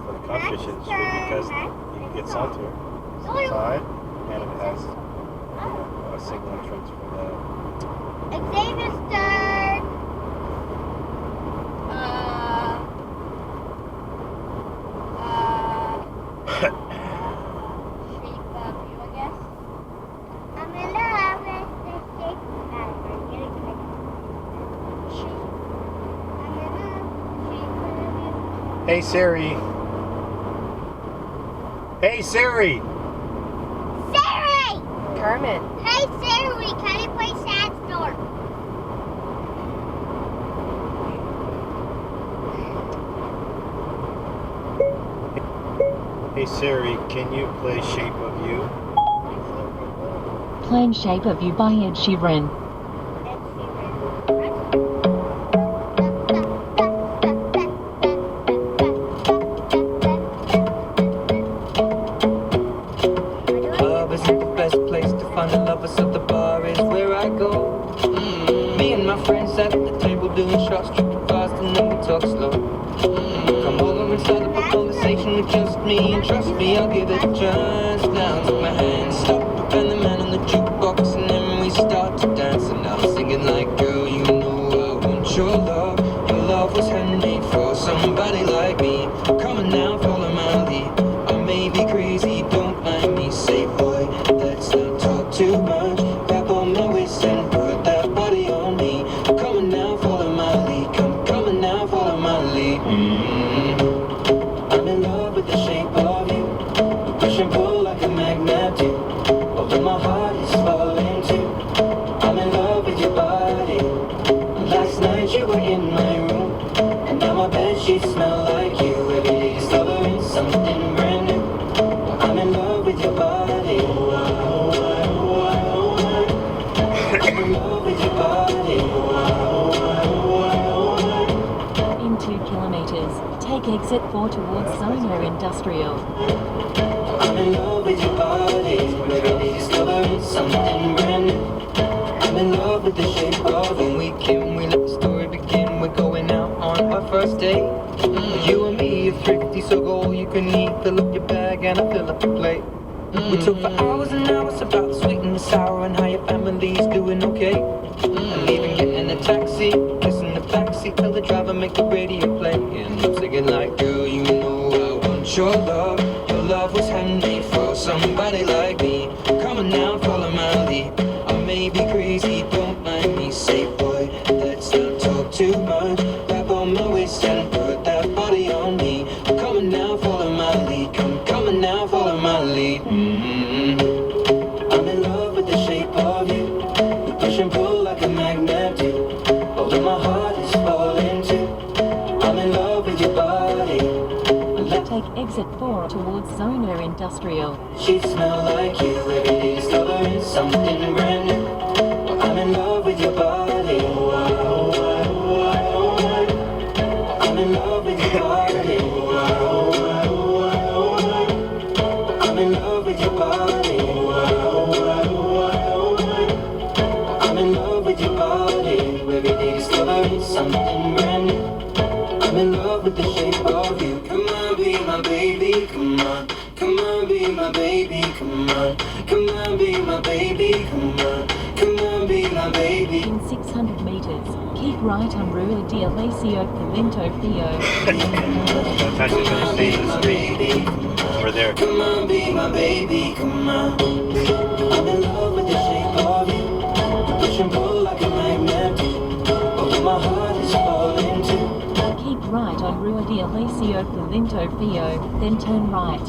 for the codfish industry because you can get saltier. It's tide, and it has a single entrance for the Xavier's turn. Shape of you, I guess. I'm in love with the shape of you. I'm in love with the shape of you. Hey Siri. Hey Siri. Siri! Carmen. Hey Siri, can you play Sad Storm? Hey Siri, can you play Shape of You? Playing Shape of You by Ed Sheeran. Club isn't the best place to find a lover, so the bar is where I go. Me and my friends at the table doing shots, tripping fast, and then we talk slow. Come over and start up a conversation with just me, and trust me, I'll give it a chance. Now take my hand, stop, and the man on the jukebox, and then we start to dance. And I'm singing like, girl, you know I want your love. Your love was handmade for somebody like me. Come on now, follow my lead. I may be crazy, don't mind me. Say, boy, let's not talk too much. Grab on my waist and put that body on me. Come on now, follow my lead. Come on now, follow my lead. I'm in love with the shape of you. You push and pull like a magnet do. Although my heart is falling too. I'm in love with your body. Last night you were in my room, and now my bedsheets smell like you. Every day discovering something brand new. I'm in love with your body. I'm in love with your body. In 2 kilometers, take exit 4 towards Zona Industrial. I'm in love with your body. Every day discovering something brand new. I'm in love with the shape of when we can. We let the story begin. We're going out on our first date. You and me are thrifty, so go all you can eat. Fill up your bag and I fill up your plate. We talk for hours and hours about the sweet and the sour and how your family's doing okay. And even getting a taxi, kissing the backseat, tell the driver make the radio play. And I'm singing like, girl, you know I want your love. Your love was handmade for somebody like me. Come on now, follow my lead. I may be crazy, don't mind me. Say, boy, let's not talk too much. Grab on my waist and put that body on me. Come on now, follow my lead. Come on now, follow my lead. I'm in love with the shape of you. You push and pull like a magnet do. Although my heart is falling too. I'm in love with your body. Take exit 4 towards Zona Industrial. She smell like you. Every day discovering something brand new. I'm in love with your body. I'm in love with your body. I'm in love with your body. I'm in love with your body. Every day discovering something brand new. I'm in love with the shape of you. Come on, be my baby, come on. Come on, be my baby, come on. Come on, be my baby, come on. Come on, be my baby. In 600 meters, keep right on Rua de Alessio Polento Fio. That's actually going to stay in the street. We're there. Come on, be my baby, come on. I'm in love with the shape of you. You push and pull like a magnet do. Although my heart is falling too. Keep right on Rua de Alessio Polento Fio, then turn right.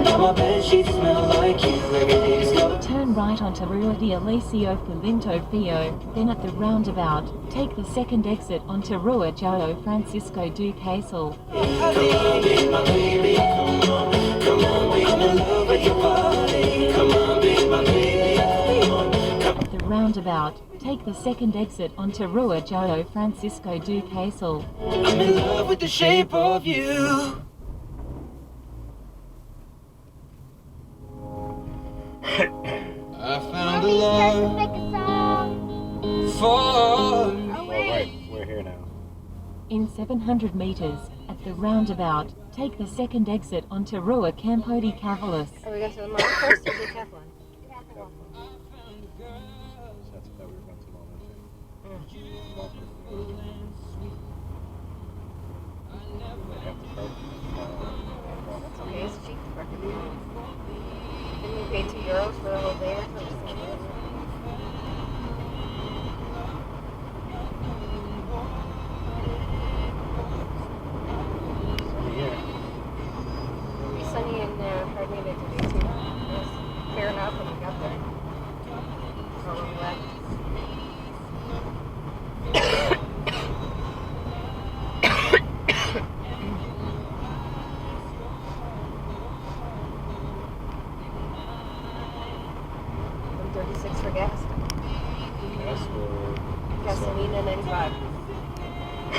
Now my bedsheets smell like you. Every day discover. Turn right onto Rua de Alessio Polento Fio, then at the roundabout, take the second exit onto Rua João Francisco do Casal. Come on, be my baby, come on. Come on, be I'm in love with your body. Come on, be my baby, come on. At the roundabout, take the second exit onto Rua João Francisco do Casal. I'm in love with the shape of you. I found a love Make a song. for Oh, Oh, wait. right. We're here now. In 700 meters, at At the roundabout, take the second exit onto Rua Campo de Cavalis. Are we going to the mall first or Decathlon? That's what we were going to mall later. Have to park. That's okay, it's cheap to park. Didn't we pay €2 for the whole day or something? Here. It'll be sunny in Praia de Mira today too. It was fair enough when we got there. Or when we left. $1.36 for gas. Yes, Gasolina 95.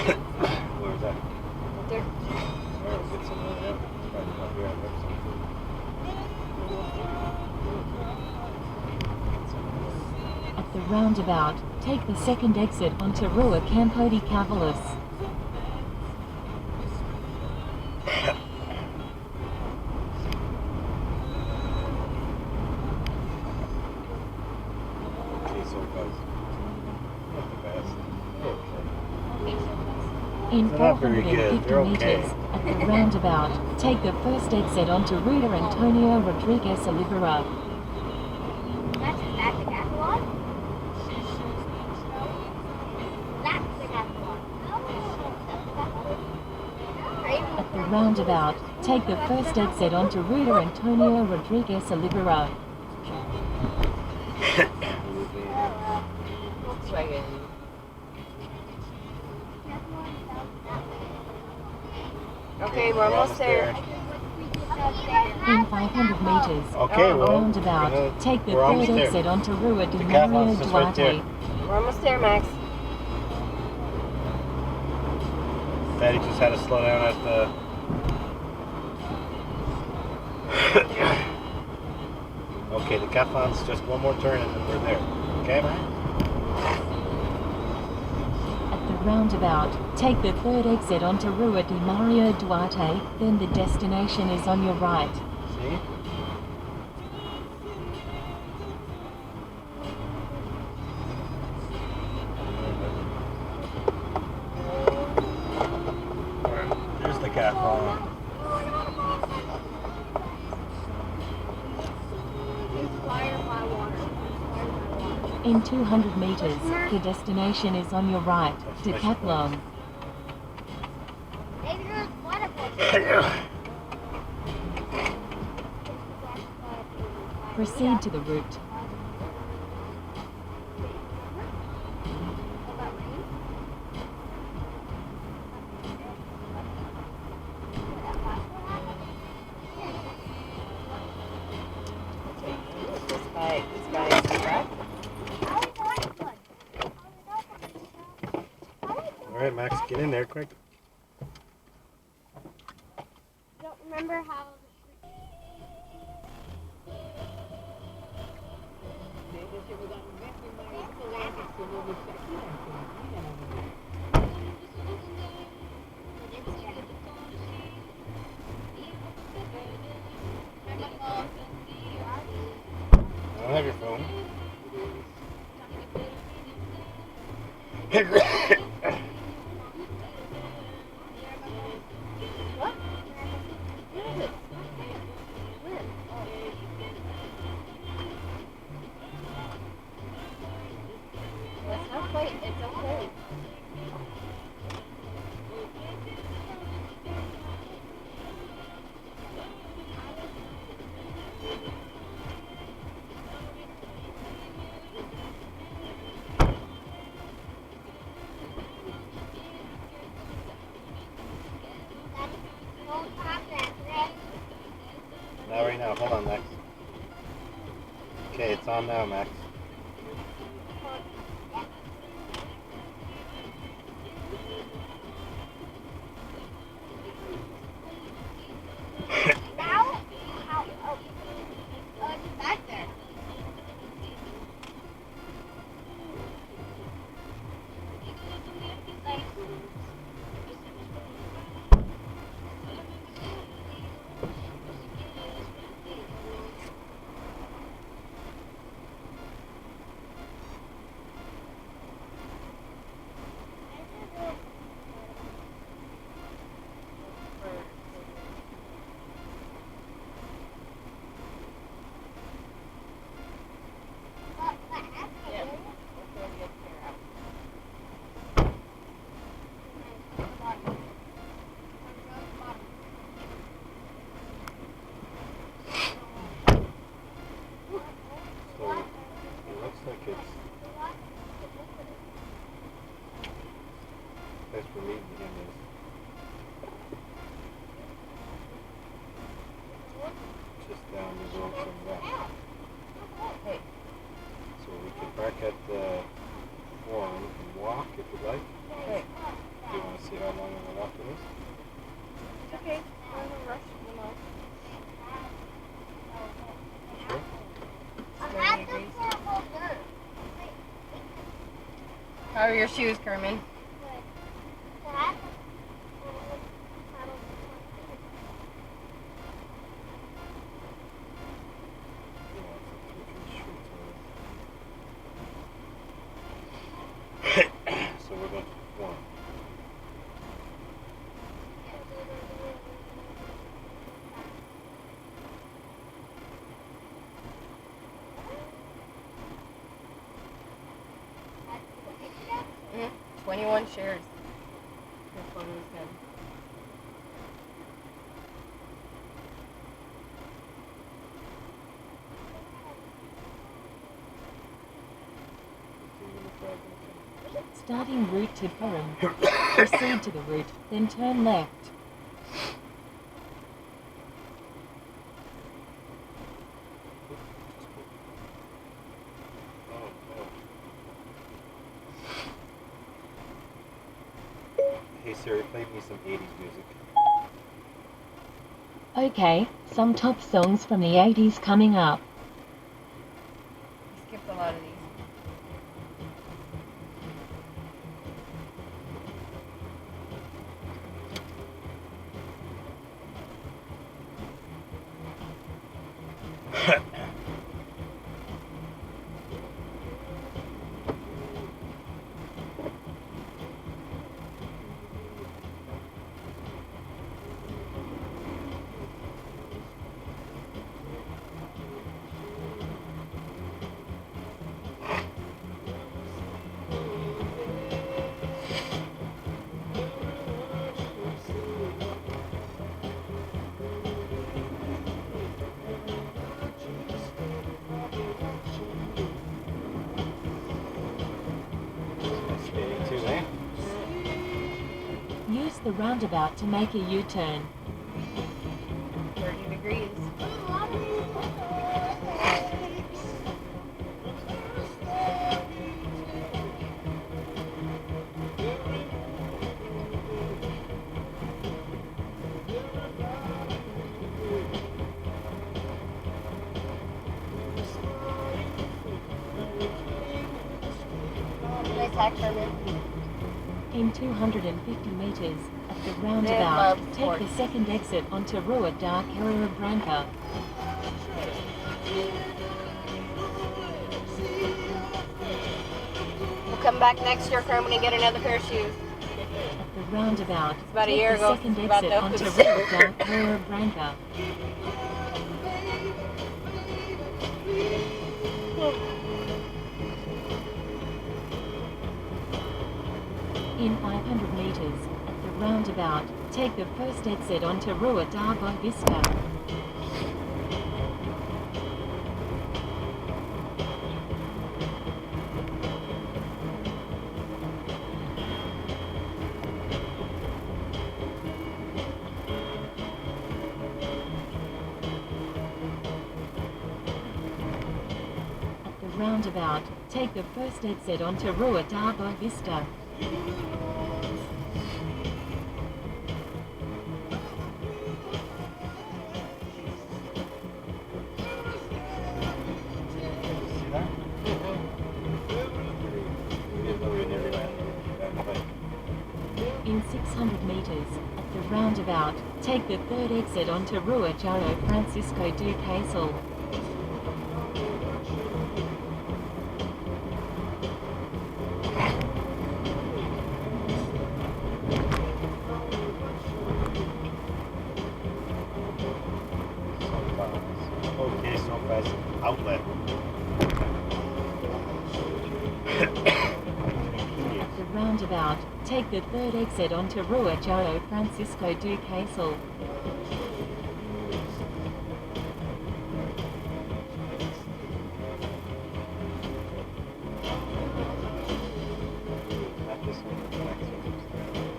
where is that? Right there. Alright, we'll get some of that. It's probably not here on the website. At the roundabout, take the second exit onto Rua Campo de Cavalis. Okay, so guys, not the best. Okay. In They're not very 450 good. They're okay. meters, at the roundabout, take the first exit onto Ruta Antonio Rodriguez Oliveira. That's that Decathlon? That's Decathlon. At the roundabout, take the first exit onto Ruta Antonio Rodriguez Oliveira. Volkswagen. Okay, we're almost there. In 500 meters, Okay, at the well, roundabout, take the we're third almost there. exit onto Rua de Decathlon's Mario just right Duarte. there. We're almost there, Max. Daddy just had to slow down at the. Okay, the Decathlon's just one more turn and then we're there. Okay? At the roundabout, take the third exit onto Rua de Mario Duarte, then the destination is on your right. See? There's the Decathlon. In 200 meters, the destination is on your right, Decathlon. Proceed to the route. This guy is correct. Alright, Max, get in there quick. Don't remember how. I don't have your phone. What? Where is it? Where? That's not quite. It's okay. Not right now. Hold on, Max. Okay, it's on now, Max. Now? How? Oh, it's back there. place we're meeting him is just down the road from that. Hey. So we can park at the forum and walk if you'd like. Hey. Do you want to see how long of a walk it is? It's okay. I'm gonna rush them off. Sure. Nobody agrees. How are your shoes, Carmen? So we're going to forum. Mm-hmm. 21 shares. Your photo is good. Starting route to Forum. Proceed to the route, then turn left. Hey Siri, play me some 80s music. Okay, some top songs from the 80s coming up. We skipped a lot of these. Skating too, eh? Use the roundabout to make a U-turn. 30 degrees. Nice hack, Carmen. In 250 meters, at the love roundabout, take sports. the second exit onto Rua da Carreira Branca. We'll come back next year, Carmen, and get another pair of shoes. At the roundabout, about a take year the ago, second about exit those. onto Rua da Carreira Branca. In 500 meters, at the roundabout, take the first exit onto Rua da Boa Vista. At the roundabout, take the first exit onto Rua da Boa Vista. See that? We nearly ran the bike. In 600 meters, at the roundabout, take the third exit onto Rua João Francisco do Casal. Okay, so fast outlet. At the roundabout, take the third exit onto Rua João Francisco do Casal. Not this one, the next one.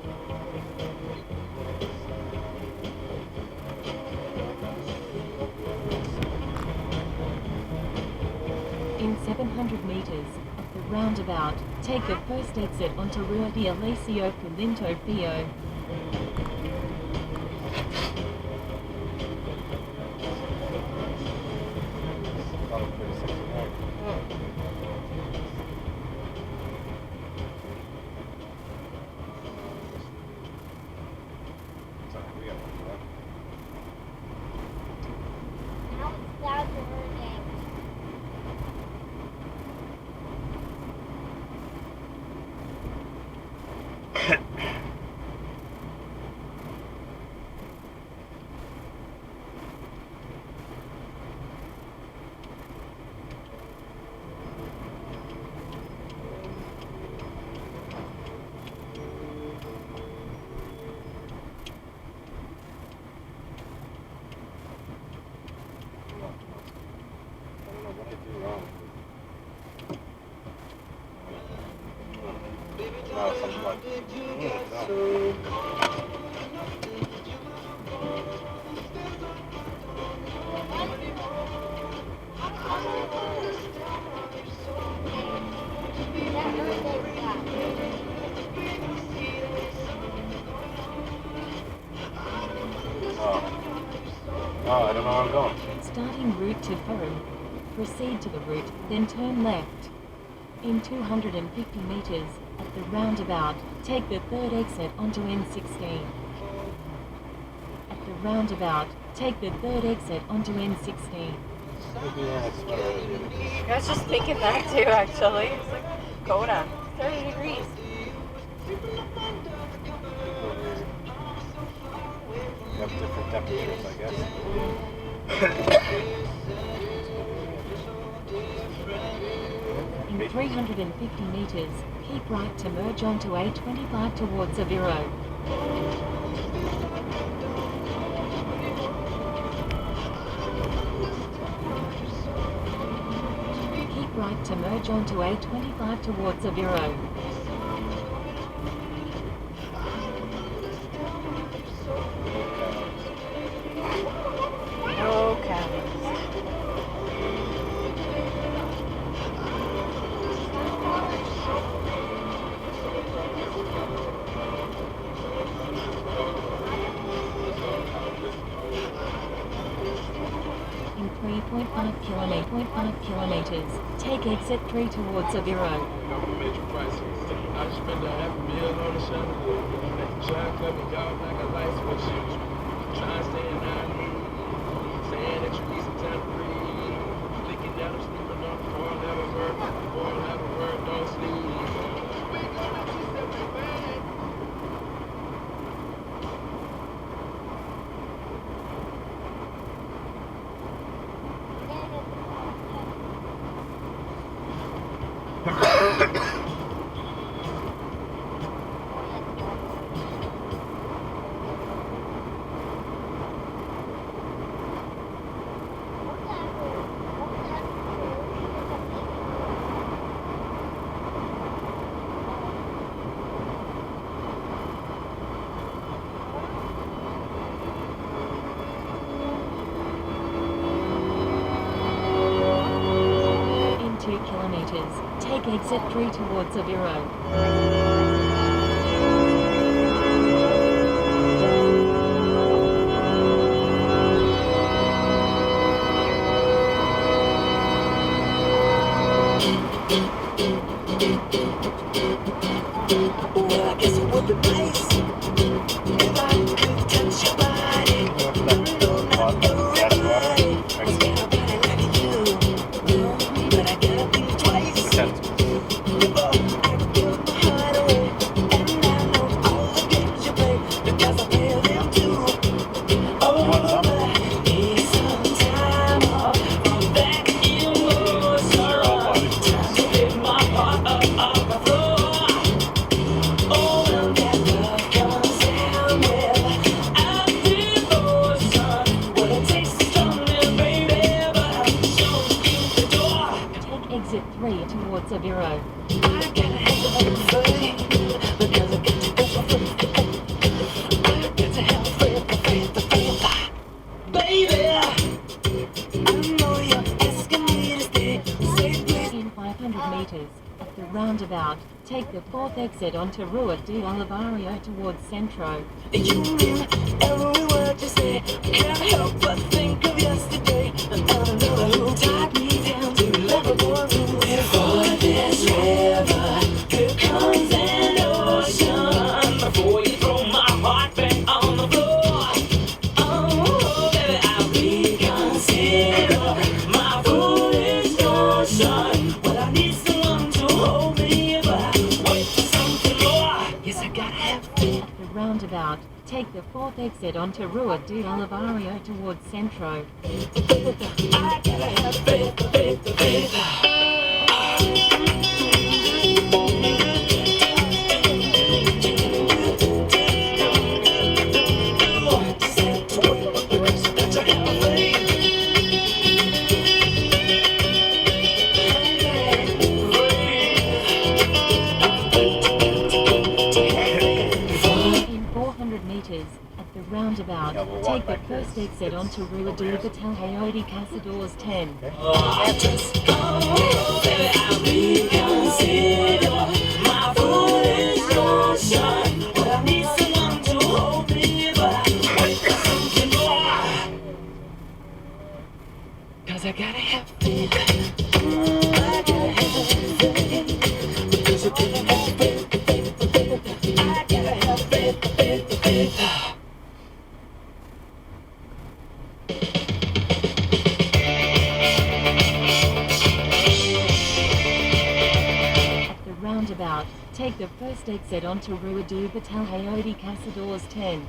200 meters at the roundabout, take the first exit onto Rua de Alessio Quinto Fio. Now it's clouds and hurricanes. Oh, I don't know where I'm going. Starting route to Forum. Proceed to the route, then turn left. In 250 meters at the roundabout, take the third exit onto N16. At the roundabout, take the third exit onto N16. I was just thinking that too, actually. It's like, Coda, 30 degrees. We have different temperatures, I guess. In 350 meters, keep right to merge onto A25 towards Aveiro. Keep right to merge onto A25 towards Aveiro. No cabins. In 3.5 kilometers, take exit 3 towards Aveiro. I just spent $500,000 on the chandelier. Trying to cut me off like a light switch. Trying to stay in line. Saying that you need some time to breathe. Thinking that I'm sleeping on the floor, never work. Boy, never work, don't sleep. Wake up and she said, "Wait, babe." In 2 kilometers, take exit 3 towards Aveiro. Well, I guess it would be nice if I could touch your body. No, not everybody has got a body like you. But I gotta think twice before I give my heart away. And I know all the games you play because I play them too. Oh, but need some time off from that emotion. Time to pick my heart up off the floor. Oh, when that love comes down, well, I feel take the 4th exit onto Rua do Olivario towards Centro. You mean every word you say. I can't help but think of yesterday. Another who tied me down to Liverpool. For this river, here comes an ocean. Before you throw my heart back on the floor. Oh, baby, I'll reconsider my foolish notion. Well, I need someone to hold me if I wait for something more. Yes, I gotta have faith. At the roundabout, take the 4th exit onto Rua do Olivario towards Centro. I gotta have faith, faith, faith. In 400 meters, at the roundabout, Yeah, we'll walk take the back here. 1st exit onto Rua do Batalhaote Caçadores 10. Just go, baby, I'll reconsider my foolish notion. But I need someone to hold me if I wait for something more. 'Cause I gotta have faith. I gotta have faith. Because I gotta have faith, faith, faith. I gotta have faith, faith, faith. At the roundabout, take the 1st exit onto Rua do Batalhaote Caçadores 10.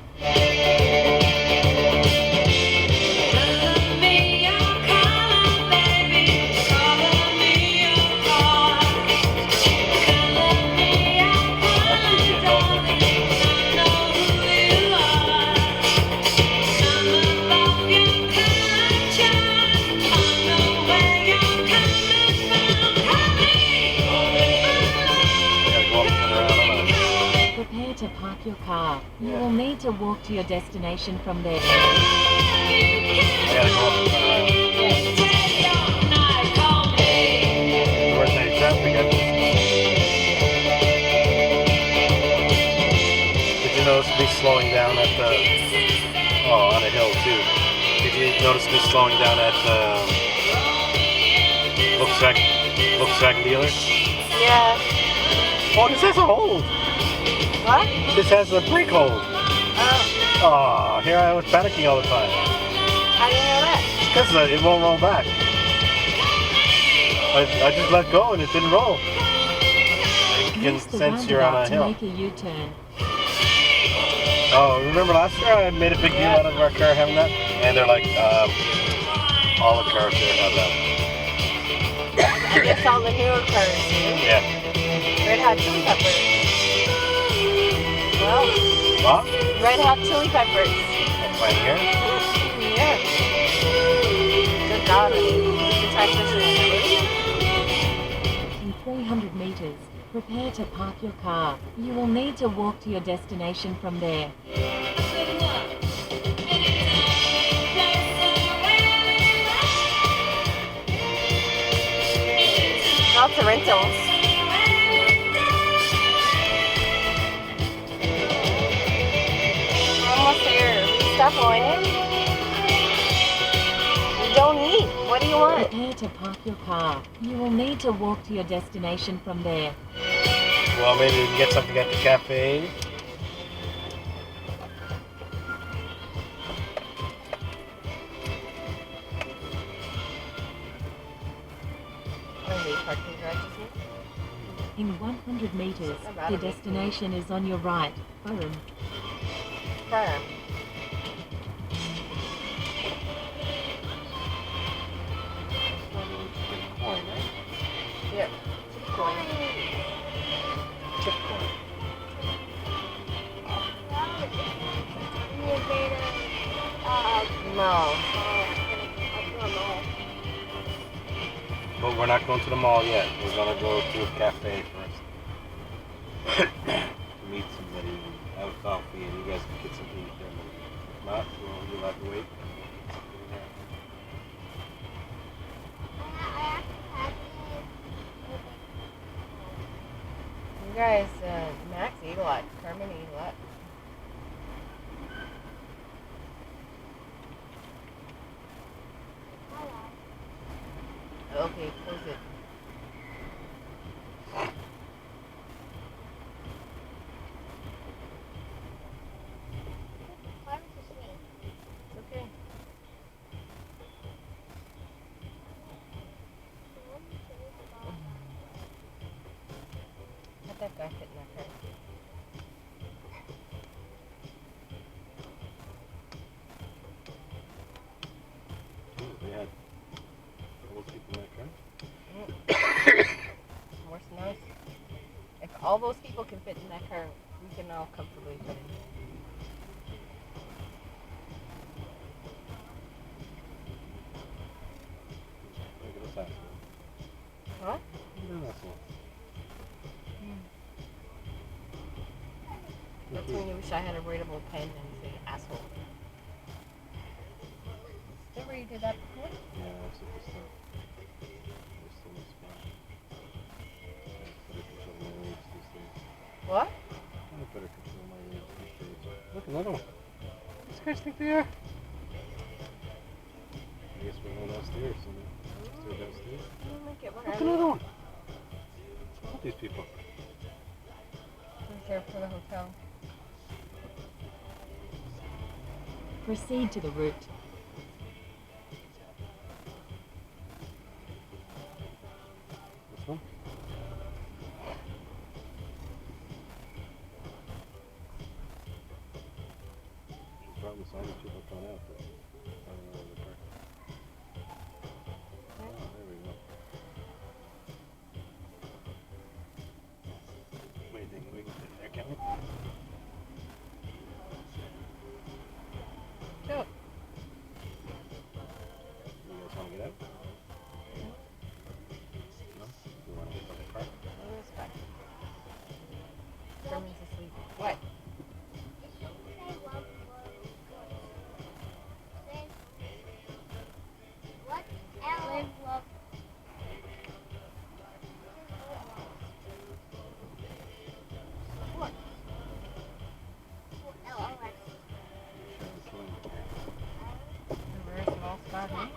Prepare to park your car. You will need to walk to your destination from there. I gotta go up and turn around. Where's that traffic at? Did you notice me slowing down at the... Oh, on a hill too. Did you notice me slowing down at the... Volkswagen dealer? Yeah. Oh, this has a hold. What? This has a brake hold. Oh, Oh, here I was panicking all the time. how do you know that? Because it won't roll back. I just let go and it didn't roll. You can Use the sense you're on a roundabout to hill. make a U-turn. Oh, remember last year I made a big deal out of our car having that? And they're like, all the cars here have that. I guess all the newer cars do. Yeah. Red Hot Chili Peppers. Well, What? Red Hot Chili Peppers. Right here? Yeah. Good God, the transmission is In 300 meters, prepare to park your car. You will need to walk to your destination from there. lots of rentals. We're almost there. Will you stop whining? You don't eat. What do you want? Prepare to park your car. You will need to walk to your destination from there. Well, maybe we can get something at the cafe. Parking garages here? In 100 meters, the destination is on your right. Boom. Farm. Yep. Chip coin. No. But we're not going to the mall yet. We're going to go to a cafe first. To meet somebody and have coffee, and you guys can get something to eat there. If not, you'll have to wait. guys, Max ate a lot. Carmen ate a lot. Okay, close it. It's okay. Let that guy fit in that car. We had almost people in that car. Worse than us. If all those people can fit in that car, we can all comfortably fit in. Look at this asshole. What? Look at that asshole. That's when you wish I had a writable pen and say asshole. Is that where you did that before? Yeah, that's what this stuff. There's so much spot. Better control my rage these days. What? I better control my rage these days. Look, another one. These guys think they are. I guess we're going downstairs. Still downstairs. Look, another one. What's with these people? Reserved for the hotel. Proceed to the route. This one? The problem is all these people are coming out, but I don't know where they're parked. Oh, there we go. Wait, they can get in there, can we? Go. You guys want to get out? No? You want to get in the car? Where's back? Herman's asleep. What? Where's the all spot, huh?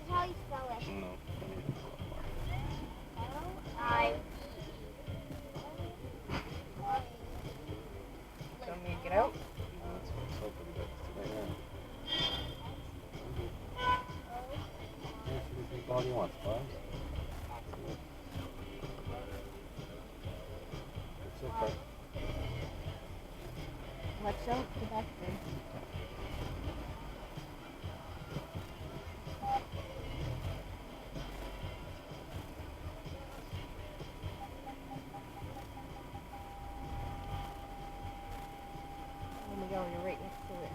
How you spell it? No, I need to pull up more. Don't need to get out. That's what it's hoping, but it's right now. Yeah, see if all you want, Bobs. It's okay. Watch out the back there. There we go, you're right next to it.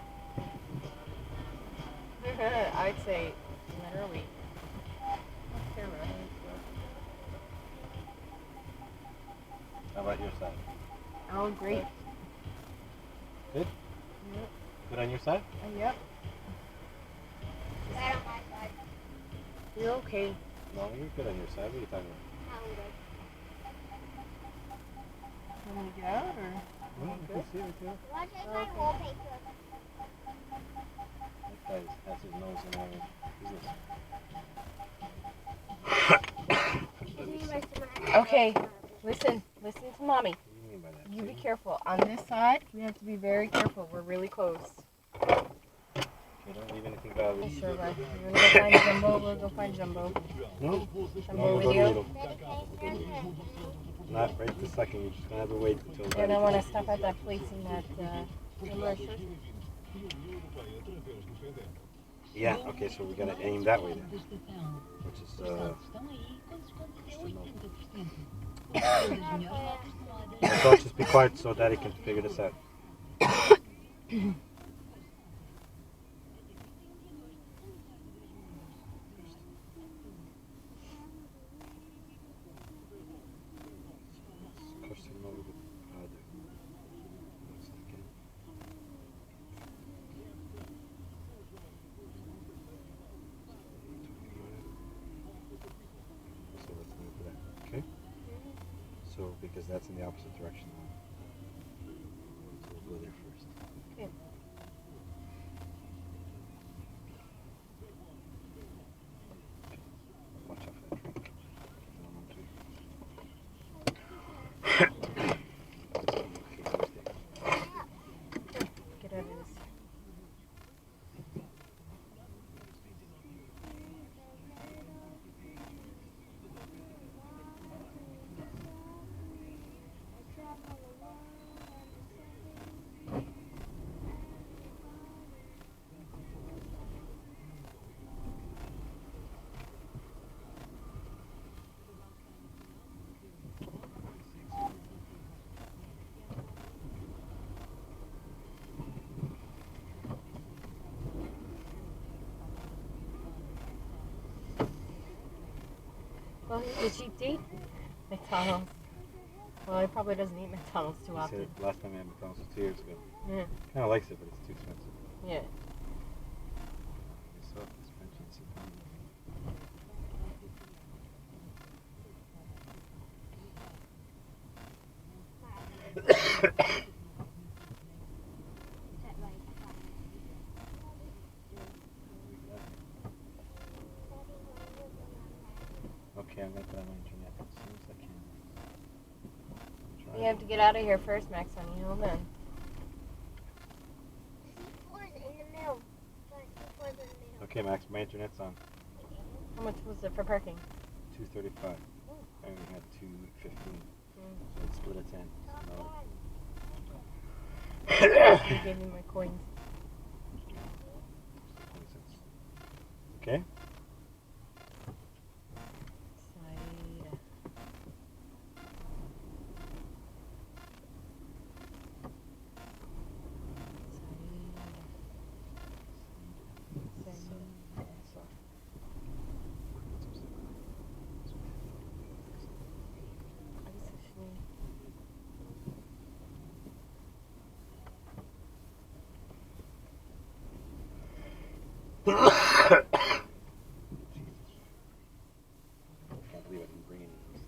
I'd say let her wait. How about your side? Oh, great. Good? Yep. Good on your side? Yep. Right on my side. You're okay. No, you're good on your side. What are you talking about? You want me to get out or? Well, you can see it too. Watch my wallpaper. That guy has his nose in our business. Okay, listen to mommy. What do you mean by that? You be careful. On this side, we have to be very careful. We're really close. Okay, don't leave anything valuable. Sure, bud. We're gonna go find Jumbo. We'll go find Jumbo. No? Jumbo video. Not right this second. You're just gonna have to wait until. Then I want to stop at that place in that commercial. Yeah. Okay, so we gotta aim that way then, which is So just be quiet so Daddy can figure this out. because that's in the opposite direction. So we'll go there first. Okay. Watch out for that tree. Get out of this. Well, he's a cheap date. McDonald's. Well, he probably doesn't eat McDonald's too He often. said last time I had McDonald's was 2 years ago. Yeah. Kind of likes it, but it's too expensive. Yeah. So suspension seat. Okay, I'm gonna put on my internet as soon as I can. You have to get out of here first, Max, honey. Hold on. Okay, Max, my internet's on. How much was it for parking? $2.35. I only had $2.15. So it's split at 10. He gave me my coins. 20 cents. Okay? Side. I can't believe I didn't bring any of these.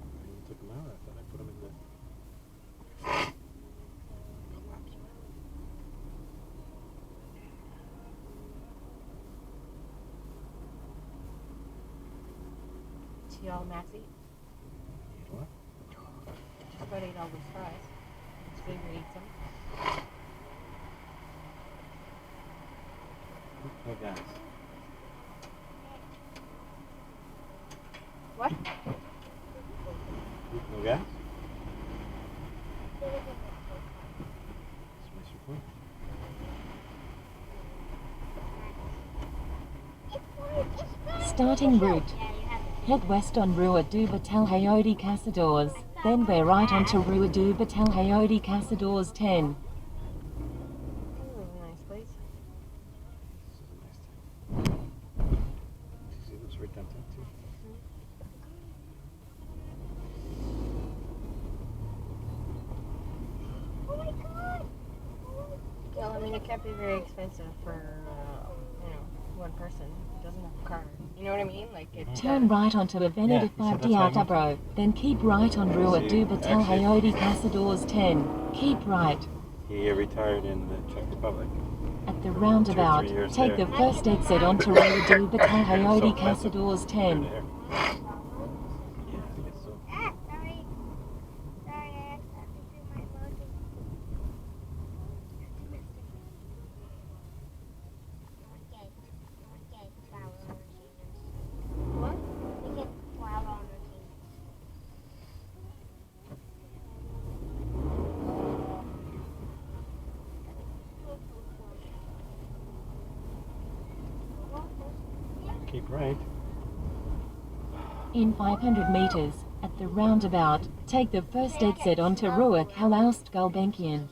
I even took them out. I thought I put them in the collapse. See y'all, Maxie? What? I about ate all those fries. Did Avery eat some? No gas. What? No gas? That's my support. Starting route. Head west on Rua do Batal Hayodi Casadors, then bear right onto Rua do Batal Hayodi Casadors 10. This is a nice place. This is a nice town. See, it looks right downtown too. Well, I mean, it can't be very expensive for, one person who doesn't have a car. You know what I mean? Like, it. Turn right onto Avenida Yeah, you said 5 that's what I want. Diatabro, then keep right on Rua do Batal Actually- Hayodi Casadors 10. Keep right. He retired in the Czech Republic. At the roundabout, 2 or 3 years take there. the first exit onto Rua do Batal Hayodi So expensive. Casadors 10. There. Yeah, I guess so. What? Keep right. In 500 meters, at the roundabout, take the first exit onto Rua Kalaust Gulbenkian.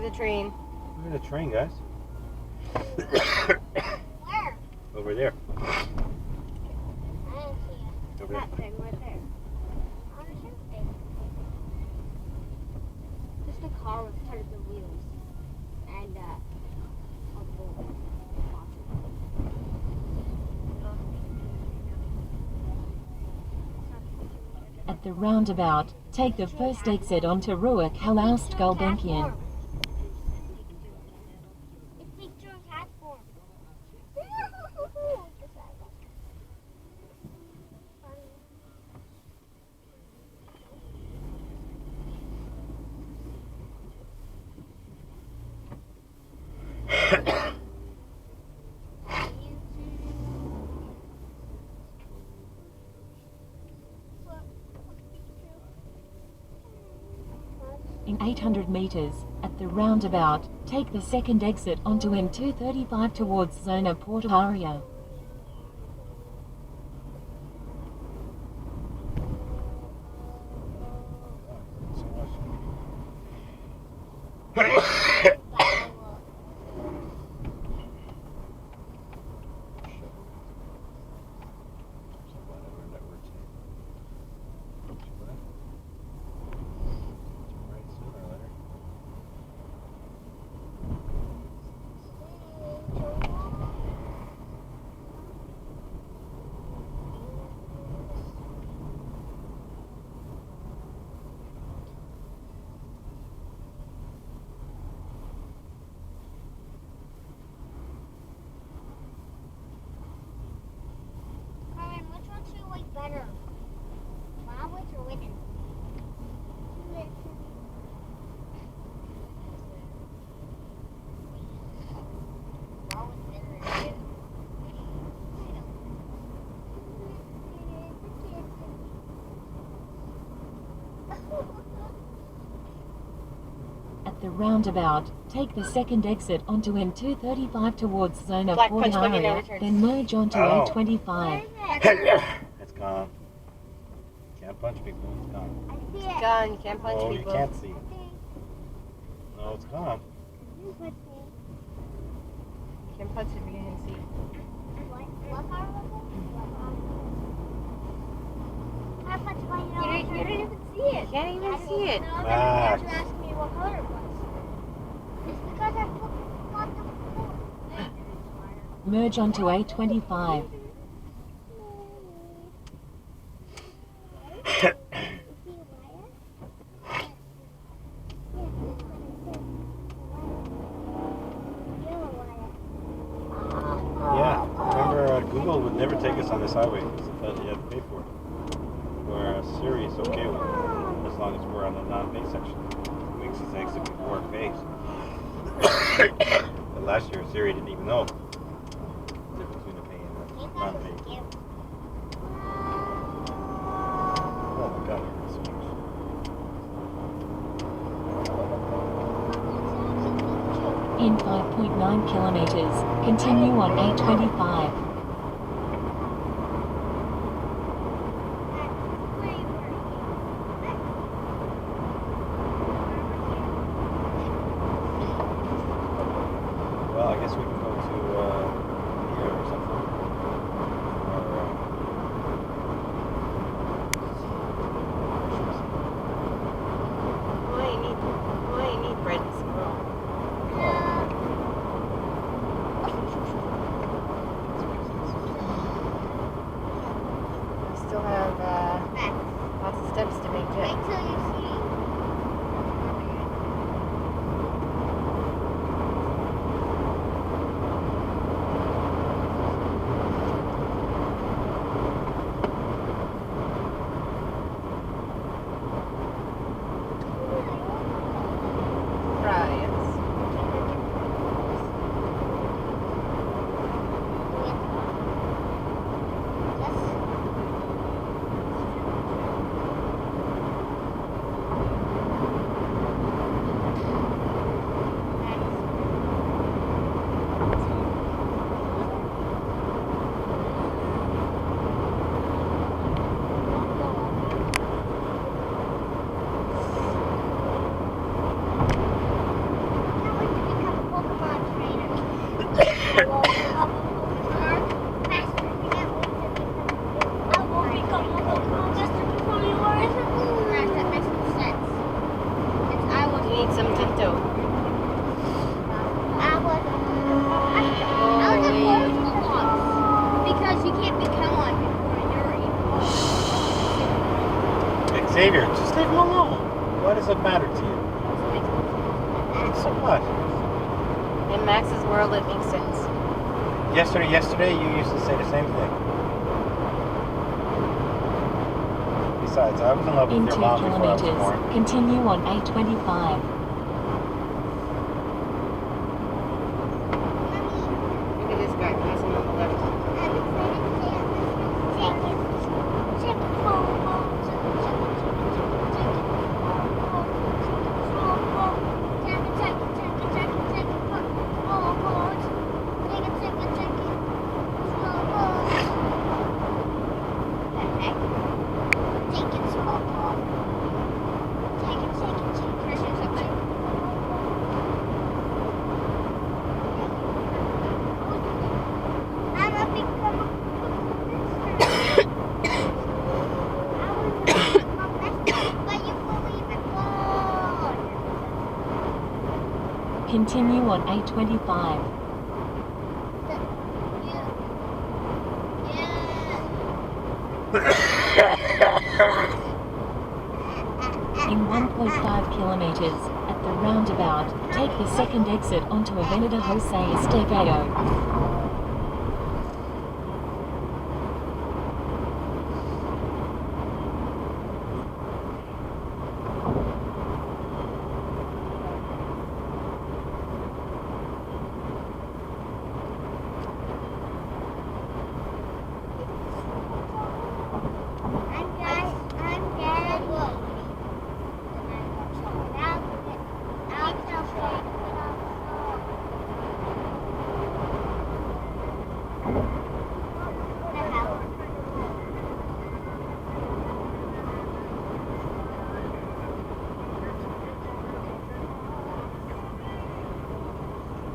at the train. Look at the train, guys. Where? Over there. I don't see it. Over there. That thing right there. On the ship thing. Just a car with tons of wheels. And, a boat. At the roundabout, take the first exit onto Ruach Halaust Gulbenkian. It's picture of cat form. In 800 meters, at the roundabout, take the second exit onto M235 towards Zona Portuaria. Carmen, which one do you like better? Flowers or women? At the roundabout, take the second exit onto M235 towards Zona Black punch buggy never Portuaria, turns. then merge onto Oh. A25. It's gone. Can't punch people. It's gone. I see It's it. gone. You can't punch Oh, you people. can't see. No, it's gone. You can't punch if you can't see. What car was it? You didn't even see it. You can't even see it. No, Max. you asked me what color it was. It's because I forgot the Merge onto A25. Yeah, remember Google would never take us on this highway because you had to pay for it. Where Siri is okay with it, as long as we're on the non-pay section. It makes us exit before it pays. But last year Siri didn't even know the difference between the pay and the non-pay. Oh my god, it hurts so much. In 5.9 kilometers, continue on A25. Well, I guess we can go to here or something. Why you need bread and squirrel? It's because does it matter to you? So what? In Max's world, it makes sense. Yesterday, you used to say the same thing. Besides, I was in love with In your 2 mom before I was kilometers, born. continue on A25. Look at this guy passing on the left. Continue on A25. In 1.5 kilometers, at the roundabout, take the second exit onto Avenida Jose Estevado.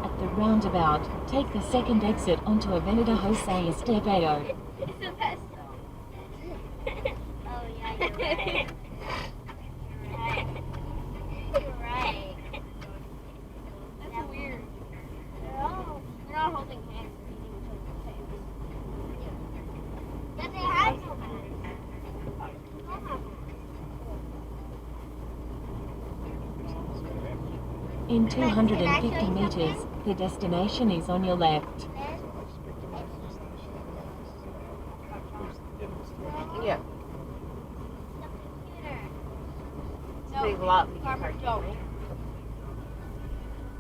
At the roundabout, take the second exit onto Avenida Jose Estevado. It's the best. Oh yeah, you're right. You're right. That's weird. They're not holding hands. They're eating each other's hands. But they have no hands. In 250 meters, the destination is on your left. Yeah. It's a big lot. We can park here, right?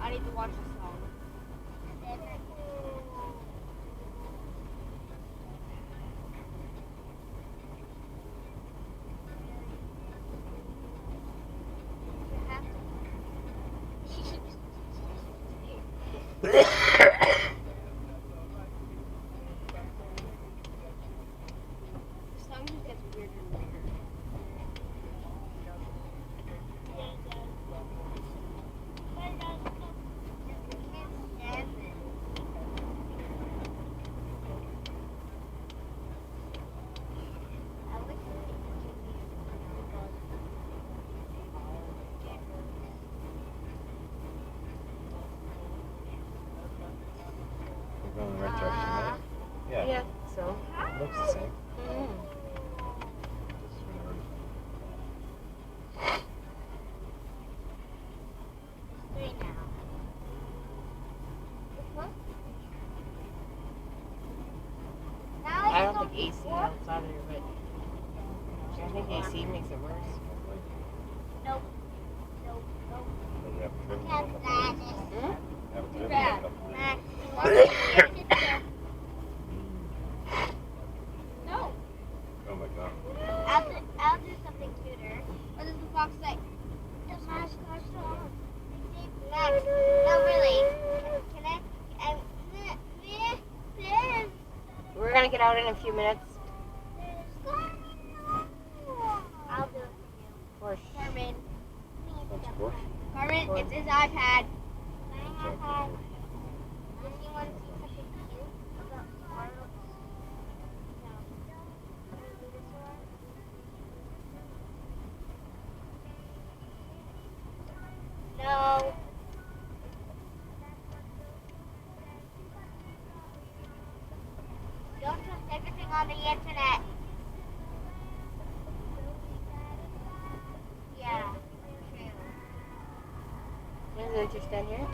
I need to watch this song. The song just gets weirder and weirder. We're going in the right direction, right? Yeah. Yeah, so. It looks the same. Mm. I don't think AC helps either, but I think AC makes it worse. Nope. Nope. Nope. But we have to trim Look it at up. that. Have to trim it Bad. up. Max, you want to sit there? No. Oh my god. I'll do something cuter. What does the fox say? The mascot song. Max, no really. Can I? We're gonna get out in a few minutes. I'll do it for you. For Carmen. That's cool. Carmen, it's his iPad. Exactly. Does he want to see something cute about squirrels? No. No. Don't trust everything on the internet. Yeah. True. that you're standing here?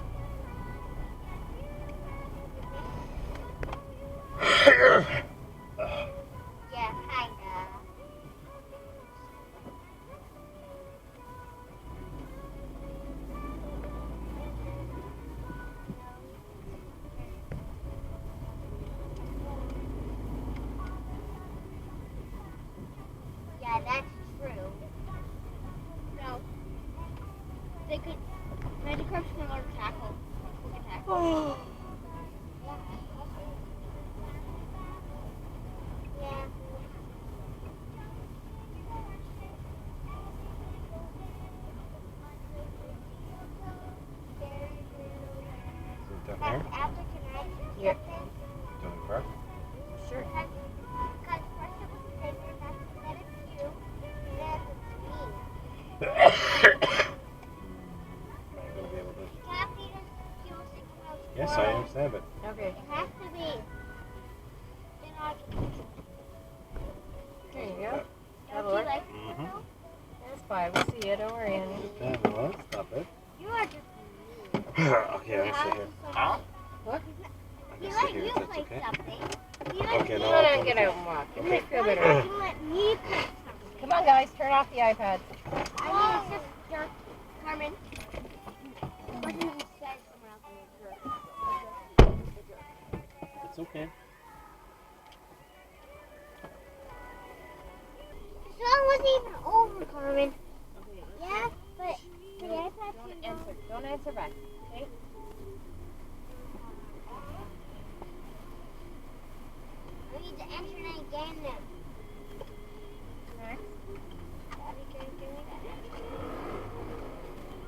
Yeah, kinda. Yeah, that's true. No. They could. Magic Carps can learn tackle. Tackle. Yeah. Down After, here? can I do Yeah. something? Down the park? Sure. Because first it was paper, then it's you, then it's me. Not gonna be able to. Kathy just was thinking of Yes, I understand, but Okay. It has to be. Then I can There you go. Don't That'll you work. like Mhm. That's fine. We'll see you. Don't worry, honey. yeah, well, stop it. You are just Okay, I'm gonna sit here. What? I'm You gonna sit let here you if that's play okay. something. You let Okay, me no, Come on, get out and walk. It makes me feel better. You let me play something. Come on, guys. Turn off the iPads. I mean, it's just jerk, Carmen. What did you say someone else in the jerk? It's okay. The song wasn't even over, Carmen. Yeah, but the iPad Don't answer. Don't answer back. Okay? I need to enter it again now. Next. Daddy, can you give me that?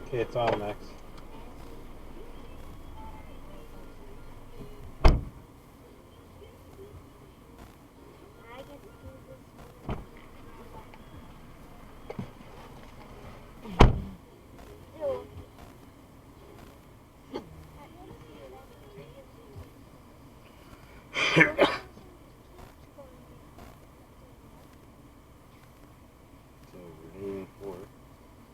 Okay, it's on, Max. I get to do this. Ew. So we're aiming for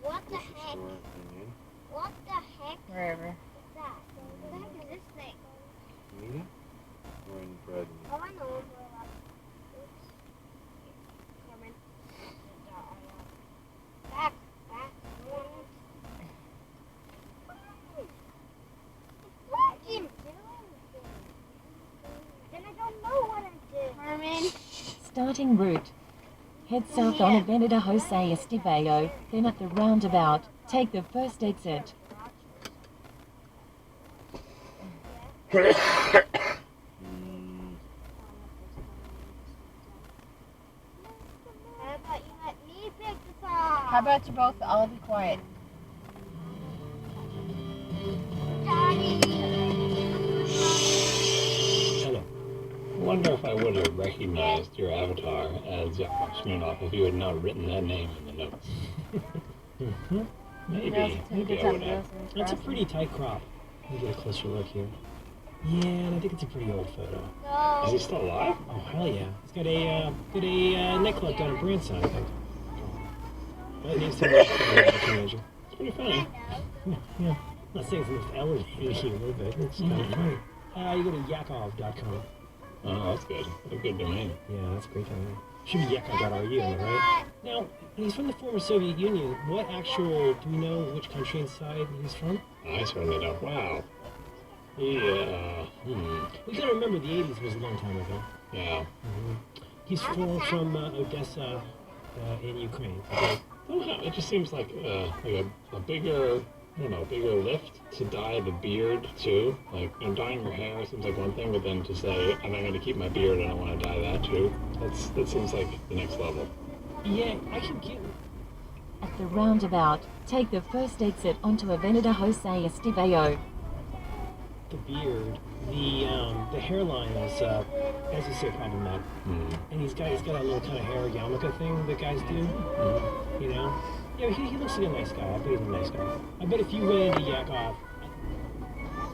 What the grocery heck? store opinion. What the heck Wherever. is that? What the heck is this thing? Media? We're in bread. Oh, I know. Oops. Carmen. Back. It's working. Then I don't know what I did. Carmen. Starting route. Head south on Avenida Jose Estevayo, then at the roundabout, take the first exit. How about you let me pick the song? How about you both all be quiet? Daddy? Hello. I wonder if I would have recognized your avatar as Yakov Smirnoff if you had not written that name in the notes. Maybe I would have. That's a pretty tight crop. Let me get a closer look here. Yeah, and I think it's a pretty old photo. No. Is he still alive? Oh, hell yeah. He's got a nightclub down in Branson, I think. Well, it needs to be a teenager. It's pretty funny. Yeah. Not saying it's the most elevated humor, but it's kind of funny. You go to yakov.com. Oh, that's good. What a good domain. Yeah, that's a great domain. Should be yakov.ru, right? Now, he's from the former Soviet Union. What actual, do we know which country inside he's from? I certainly don't. Wow. Yeah. We gotta remember the 80s was a long time ago. Yeah. He's from Odessa in Ukraine. Okay? Somehow, it just seems like a bigger, bigger lift to dye the beard too. Like, dyeing your hair seems like one thing, but then to say, I'm not going to keep my beard and I want to dye that too, that seems like the next level. Yeah, I can get... At the roundabout, take the first exit onto Avenida Jose Estevayo. The beard, the hairline is, as you say, problematic. And he's got a little kind of hair yarmulke thing that guys do. You know? Yeah, he looks like a nice guy. I bet he's a nice guy. I bet if you went into Yakov...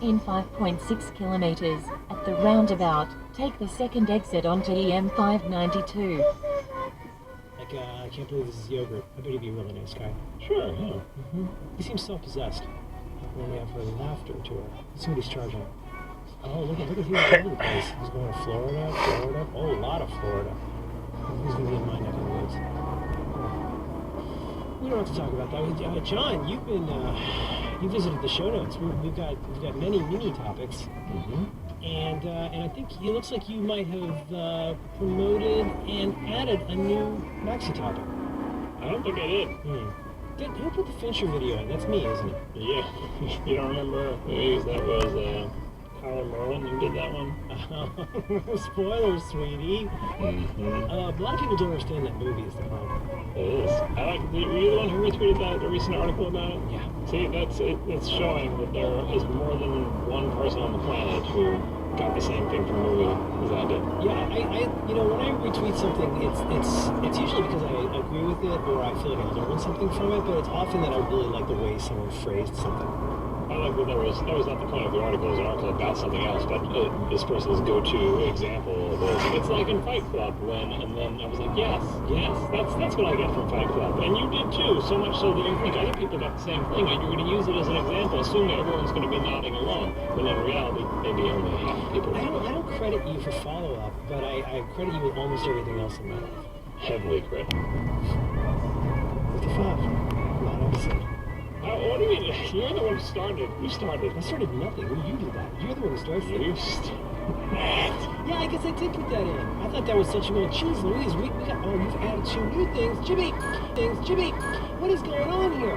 In 5.6 kilometers, at the roundabout, take the second exit onto EM 592. Like, I can't believe this is yogurt. I bet he'd be a really nice guy. Sure, yeah. He seems self-possessed. when we have her laughter to her. Let's see what he's charging. Oh, look at he's all over the place. He's going to Florida. Oh, a lot of Florida. He's going to be in my neck of the woods. We don't have to talk about that. John, you've been you visited the show notes. We've got many mini topics, and I think it looks like you might have promoted and added a new maxi topic. I don't think I did. Who put the Fincher video in? That's me, isn't it? Yeah. You don't remember who that was? Colin Merlin, who did that one? Spoilers, sweetie. A lot of people don't understand that movie is the problem. It is. Were you the one who retweeted the recent article about it? Yeah. See, it's showing that there is more than one person on the planet who got the same thing from the movie as I did. Yeah, I when I retweet something, it's usually because I agree with it or I feel like I learned something from it, but it's often that I really like the way someone phrased something. I like that that was not the point of the article. It was an article about something else, but this person's go-to example was, it's like in Fight Club and then I was like, yes, that's what I get from Fight Club. And you did too, so much so that you think other people got the same thing, and you're going to use it as an example, assuming everyone's going to be nodding along, when in reality, maybe only half the people. I don't credit you for follow-up, but I credit you with almost everything else in my life. Heavily credit. 55. Not episode. What do you mean? You're the one who started. You started. I started nothing. Well, you did that. You're the one who started it. You started. Yeah, I guess I did put that in. I thought that was such a good. Jeez Louise, we got, you've added 2 new things. Jimmy, what is going on here?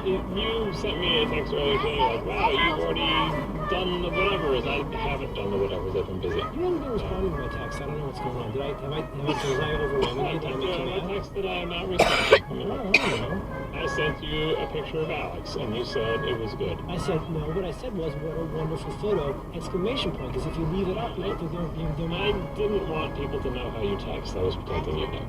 You sent me a text earlier today, like, wow, you've already done the whatevers. I haven't done the whatevers. I've been busy. You haven't been responding to my text. I don't know what's going on. Was I overwhelming you? Did I make you mad? A text that I am not responding. I don't know. I sent you a picture of Alex, and you said it was good. I said, no, what I said was, what a wonderful photo, exclamation point, because if you leave it up, they're I didn't want people to know how you text. I was protecting you there.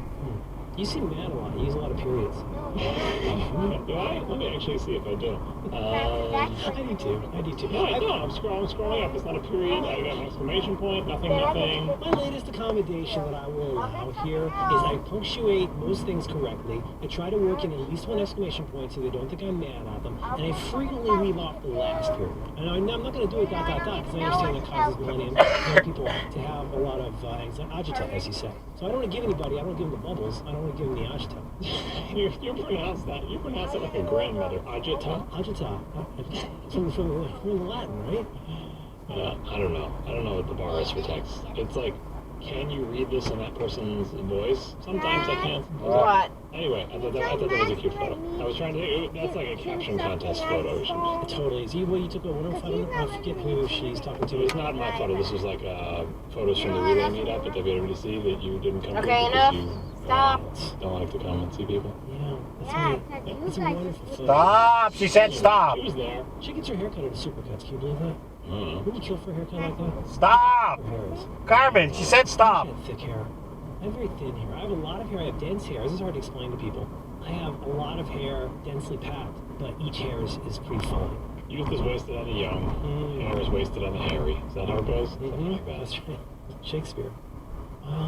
You seem mad a lot. You use a lot of periods. Do I? Let me actually see if I do. I do too. No, I don't. I'm scrolling up. It's not a period. I got an exclamation point. Nothing. My latest accommodation that I will allow here is I punctuate most things correctly. I try to work in at least one exclamation point so they don't think I'm mad at them. And I frequently leave off the last period. And I'm not going to do it ... because I understand that causes millennium people to have a lot of agita, as you say. So I don't want to give anybody, I don't give them the bubbles, I don't want to give them the agita. You pronounce that like a grandmother. Agita? Agita. From the Latin, right? I don't know. I don't know what the bar is for text. It's like, can you read this in that person's voice? Sometimes I can't. What? Anyway, I thought that was a cute photo. I was trying to. That's like a caption contest photo. It totally is. You took a wonderful photo. I forget who she's talking to. It's not my photo. This was like photos from the relay meetup at the Aveiro to see that you didn't come to because enough. you Stop. Don't like to come and see people. Yeah, that's me. That's a wonderful photo. Stop! She said stop. She was there. She gets her haircut at a Supercuts. Can you believe that? I don't know. Wouldn't you kill for a haircut like that? Stop! Her hair is. Carmen, she said stop. I have thick hair. I have very thin hair. I have a lot of hair. I have dense hair. This is hard to explain to people. I have a lot of hair densely packed, but each hair is pretty fine. Youth is wasted on the young. Hair is wasted on the hairy. Is that how it goes? Something like that. That's right. Shakespeare.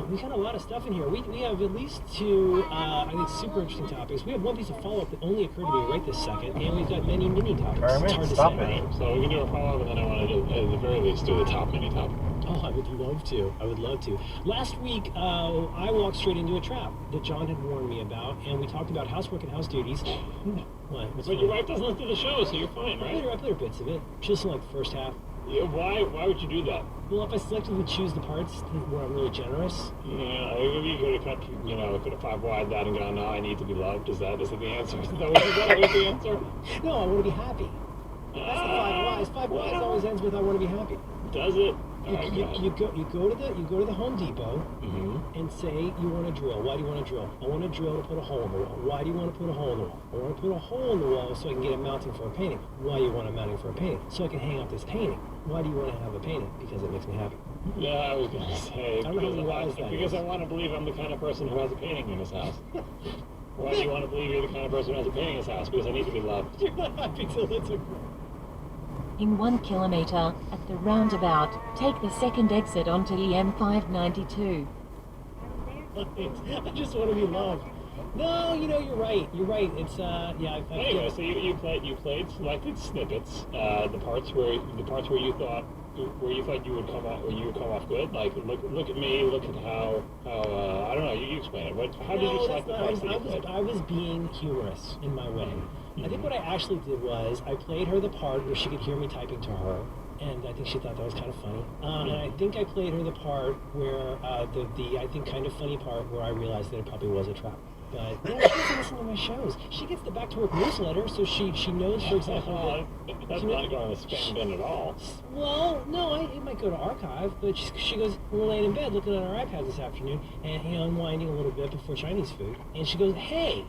We got a lot of stuff in here. We have at least 2, I think, super interesting topics. We have one piece of follow-up that only occurred to me right this second, and we've got many mini topics. Carmen, it's hard to stop say. it. So we can do a follow-up, and then I want to, at the very least, do the top mini topic. Oh, I would love to. I would love to. Last week, I walked straight into a trap that John had warned me about, and we talked about housework and house duties. What? What's But your wife doesn't listen to the show, so you're fine, right? I played her bits of it. She listened like the first half. Yeah, why would you do that? Well, if I selectively choose the parts where I'm really generous. Yeah, you could have cut, could have 5 wide that and gone, no, I need to be loved. Is that the answer? Is that was the answer? No, I want to be happy. That's the 5 whys. 5 whys always ends with I want to be happy. Does it? You go to the Home Depot and say you want to drill. Why do you want to drill? I want to drill to put a hole in the wall. Why do you want to put a hole in the wall? I want to put a hole in the wall so I can get a mounting for a painting. Why do you want a mounting for a painting? So I can hang up this painting. Why do you want to have a painting? Because it makes me happy. Yeah, I was going to say, because I want to believe I'm the kind of person who has a painting in his house. Why do you want to believe you're the kind of person who has a painting in his house? Because I need to be loved. You're not happy till it's a... In 1 kilometre, at the roundabout, take the second exit onto the M592. I just want to be loved. No, you're right. You're right. It's yeah. Anyway, so you played selected snippets. The parts where you thought you would come off good. Like look at me. Look at how I don't know. You explain it. How did you select the parts that you played? I was being humorous in my way. I think what I actually did was I played her the part where she could hear me typing to her, and I think she thought that was kind of funny. And I think I played her the part where the I think kind of funny part where I realized that it probably was a trap. But she doesn't listen to my shows. She gets the Back to Work newsletter, so she knows, for example, that's not going to spam bin at all. Well, no, it might go to archive, but she goes, we're laying in bed looking at our iPads this afternoon, and unwinding a little bit before Chinese food, and she goes, hey.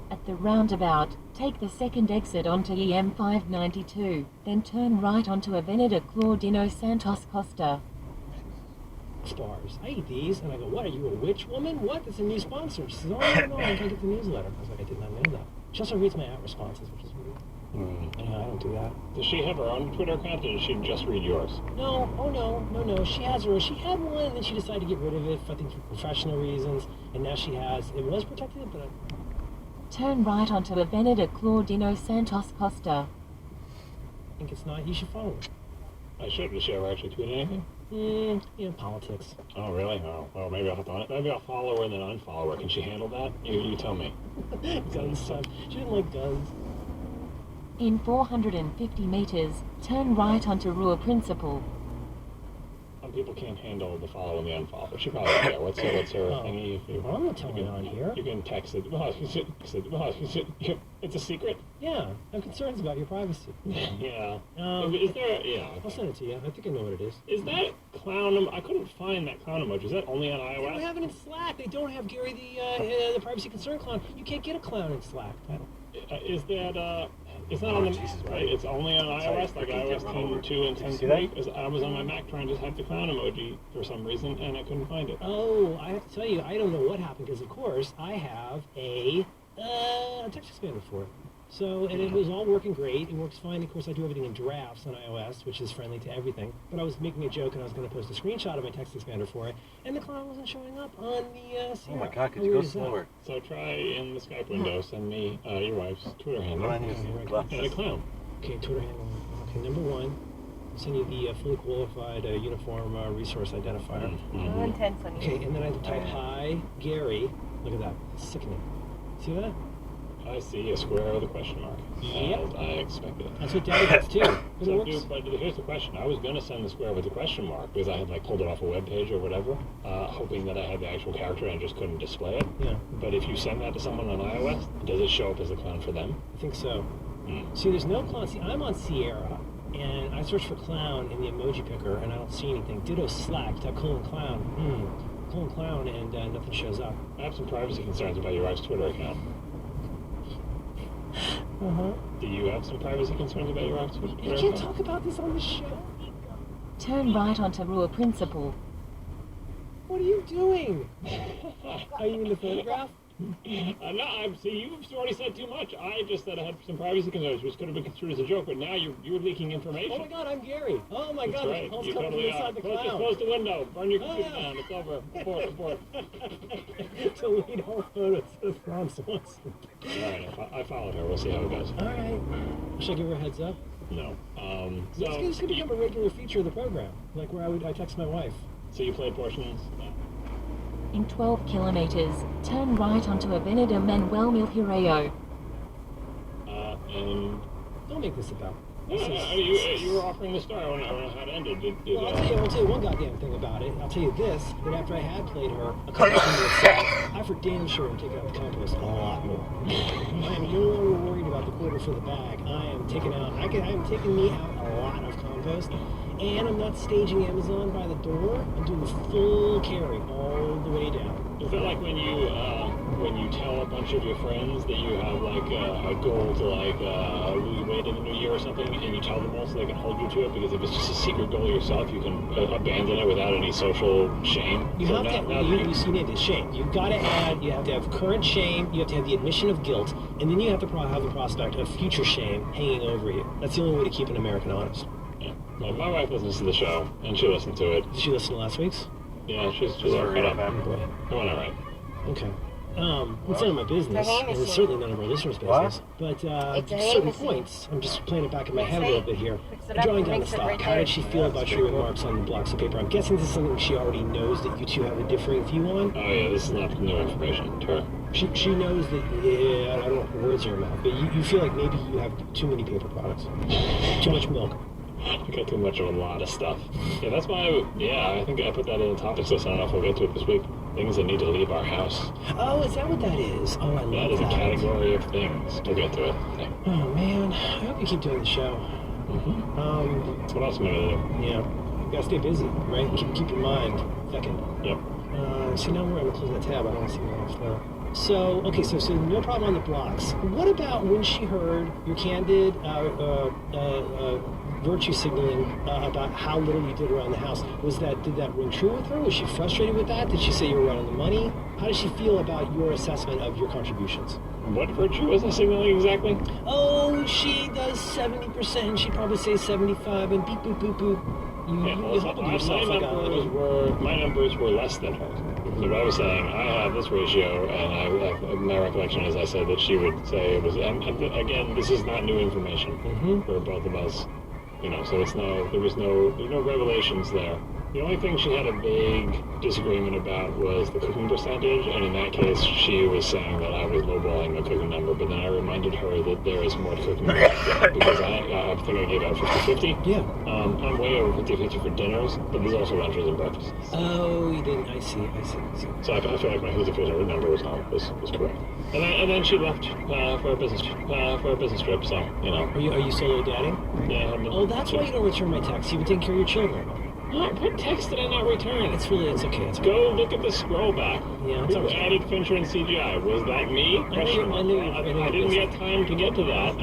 At the roundabout, take the second exit onto EM 592, then turn right onto Avenida Claudino Santos Costa. Bars. I eat these, and I go, what, are you a witch woman? What? That's a new sponsor. She says, oh, no, I can't get the newsletter. I was like, I did not know that. She also reads my at responses, which is weird. I don't do that. Does she have her own Twitter account, or does she just read yours? No, no. She has her. She had one, and then she decided to get rid of it, I think, for professional reasons, and now she has, it was protected, but Turn right onto Avenida Claudino Santos Costa. I think it's not. You should follow her. I should. Does she ever actually tweet anything? Politics. Oh, really? Oh, well, maybe I'll follow her and then unfollow her. Can she handle that? You tell me. Guns stuff. She didn't like guns. In 450 meters, turn right onto Rua Principal. Some people can't handle the follow and the unfollow. She probably don't care. What's her thingy? Well, I'm not telling you on here. You can text it. It's a secret? Yeah, I have concerns about your privacy. Yeah. Is there? Yeah. I'll send it to you. I think I know what it is. Is that clown? I couldn't find that clown emoji. Is that only on iOS? They don't have it in Slack. They don't have Gary the privacy concern clown. You can't get a clown in Slack. Is that it's not on the right? It's only on iOS, like iOS 10.2 and 10.3. I was on my Mac trying to type the clown emoji for some reason, and I couldn't find it. Oh, I have to tell you, I don't know what happened, because of course I have a text expander for it. So, and it was all working great. It works fine. Of course, I do everything in drafts on iOS, which is friendly to everything. But I was making a joke, and I was going to post a screenshot of my text expander for it, and the clown wasn't showing up on the Oh my God, could you go slower? So try in the Skype window, send me your wife's Twitter handle. And a clown. Okay, Twitter handle. Okay, number one. I'll send you the fully qualified uniform resource identifier. No intense on you. Okay, and then I have to type, hi, Gary. Look at that. Sickening. See that? I see a square with a question mark. Yep. As I expected it. That's what Daddy gets too. But here's the question. I was going to send the square with the question mark because I had pulled it off a web page or whatever, hoping that I had the actual character and I just couldn't display it. Yeah. But if you send that to someone on iOS, does it show up as a clown for them? I think so. See, there's no clown. See, I'm on Sierra, and I search for clown in the emoji picker, and I don't see anything. Ditto Slack, type clown, and nothing shows up. I have some privacy concerns about your wife's Twitter account. Do you have some privacy concerns about your wife's Twitter account? You can't talk about this on the show. Turn right onto Rua Principal. What are you doing? Are you in the photograph? No, see, you've already said too much. I just said I had some privacy concerns, which could have been construed as a joke, but now you're leaking information. Oh my God, I'm Gary. Oh my God, right. I'll You come totally inside the clown. Just close the window. Burn your computer down. It's over. Abort. Delete all photos of Ron Swanson. Alright, I followed her. We'll see how it goes. Alright. Should I give her a heads up? No. This could become a regular feature of the program, like where I text my wife. So you play portions? In 12 kilometers, turn right onto Avenida Manuel Milhireo. And... Don't make this about... You were offering the story. I don't know how it ended. Well, I'll tell you one goddamn thing about it. I'll tell you this, that after I had played her a couple of minutes, I for damn sure am taking out the compost a lot more. I am no longer worried about the quarter for the bag. I am taking me out a lot of compost. And I'm not staging Amazon by the door. I'm doing the full carry all the way down. Is that like when you tell a bunch of your friends that you have a goal to lose weight in the new year or something, and you tell them all so they can hold you to it? Because if it's just a secret goal yourself, you can abandon it without any social shame. You have to need shame. You've got to add. You have to have current shame. You have to have the admission of guilt, and then you have to have the prospect of future shame hanging over you. That's the only way to keep an American honest. Yeah. Well, my wife listens to the show, and she listened to it. Did she listen to last week's? Yeah, she's all caught up. Oh boy. It went all right. Okay. It's none of my business, It's a hay and it's machine. certainly none of our listeners' business. But It's a hay certain machine. points, I'm just playing it back in my Mix head a it, little bit here. mix it I'm up, drawing down the mix it stock. right How there. did she feel about your remarks on the blocks of paper? I'm guessing this is something she already knows that you two have a differing view on. Oh yeah, this is not new information to her. She knows that, yeah, I don't want words in her mouth, but you feel like maybe you have too many paper products. Too much milk. I got too much of a lot of stuff. Yeah, that's why, I think I put that in the topics list. I don't know if we'll get to it this week. Things that need to leave our house. Oh, is that what that is? Oh, I love that. That is a category of things. We'll get to it. Yeah. Oh, man. I hope you keep doing the show. What else am I gonna do? Yeah. You gotta stay busy, right? Keep your mind second. Yep. See, now we're closing the tab. I don't want to see more flow. So, okay, so no problem on the blocks. What about when she heard your candid virtue signaling about how little you did around the house? Did that ring true with her? Was she frustrated with that? Did she say you were right on the money? How did she feel about your assessment of your contributions? What virtue was I signaling exactly? Oh, she does 70%, and she'd probably say 75, and beep, boop, boop, boop. You humbled yourself like my numbers were less than hers. So what I was saying, I have this ratio, and my recollection is I said that she would say it was, and again, this is not new information for both of us, so there's no revelations there. The only thing she had a big disagreement about was the cooking percentage, and in that case, she was saying that I was lowballing the cooking number, but then I reminded her that there is more cooking because I think I gave out 50-50. Yeah. I'm way over 50-50 for dinners, but there's also lunches and breakfasts. Oh, you didn't. I see. So I feel like my 50-50 number was correct. And then she left for a business trip. So Are you solo dadding? Yeah. Oh, that's why you don't return my texts. You've been taking care of your children. What text did I not return? It's okay. Go look at the scroll back. Yeah, it's Who okay. added Fincher and CGI? Was that me? I didn't get time to get to that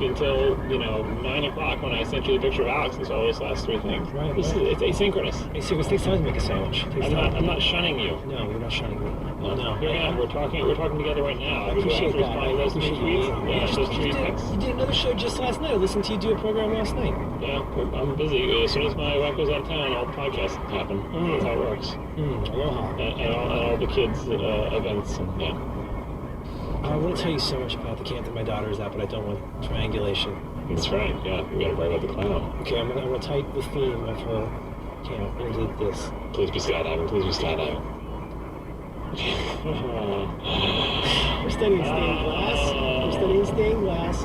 until 9 o'clock when I sent you the picture of Alex and saw those last three things. Right. It's asynchronous. Asynchronous takes time to make a sandwich. I'm not shunning you. No, you're not shunning me. No. Here I am. We're talking together right now. I appreciate that. Those three tweets. Yeah, those three You texts. did another show just last night. I listened to you do a program last night. Yeah, I'm busy. As soon as my wife goes out of town, all the podcasts happen. That's how it works. Aloha. And all the kids' events. And, yeah. I want to tell you so much about the camp that my daughter is at, but I don't want triangulation. That's right. Yeah, we got to write about the clown. Okay, I'm gonna type the theme of her camp into this. Please be skydiving. Please be skydiving. We're studying stained glass.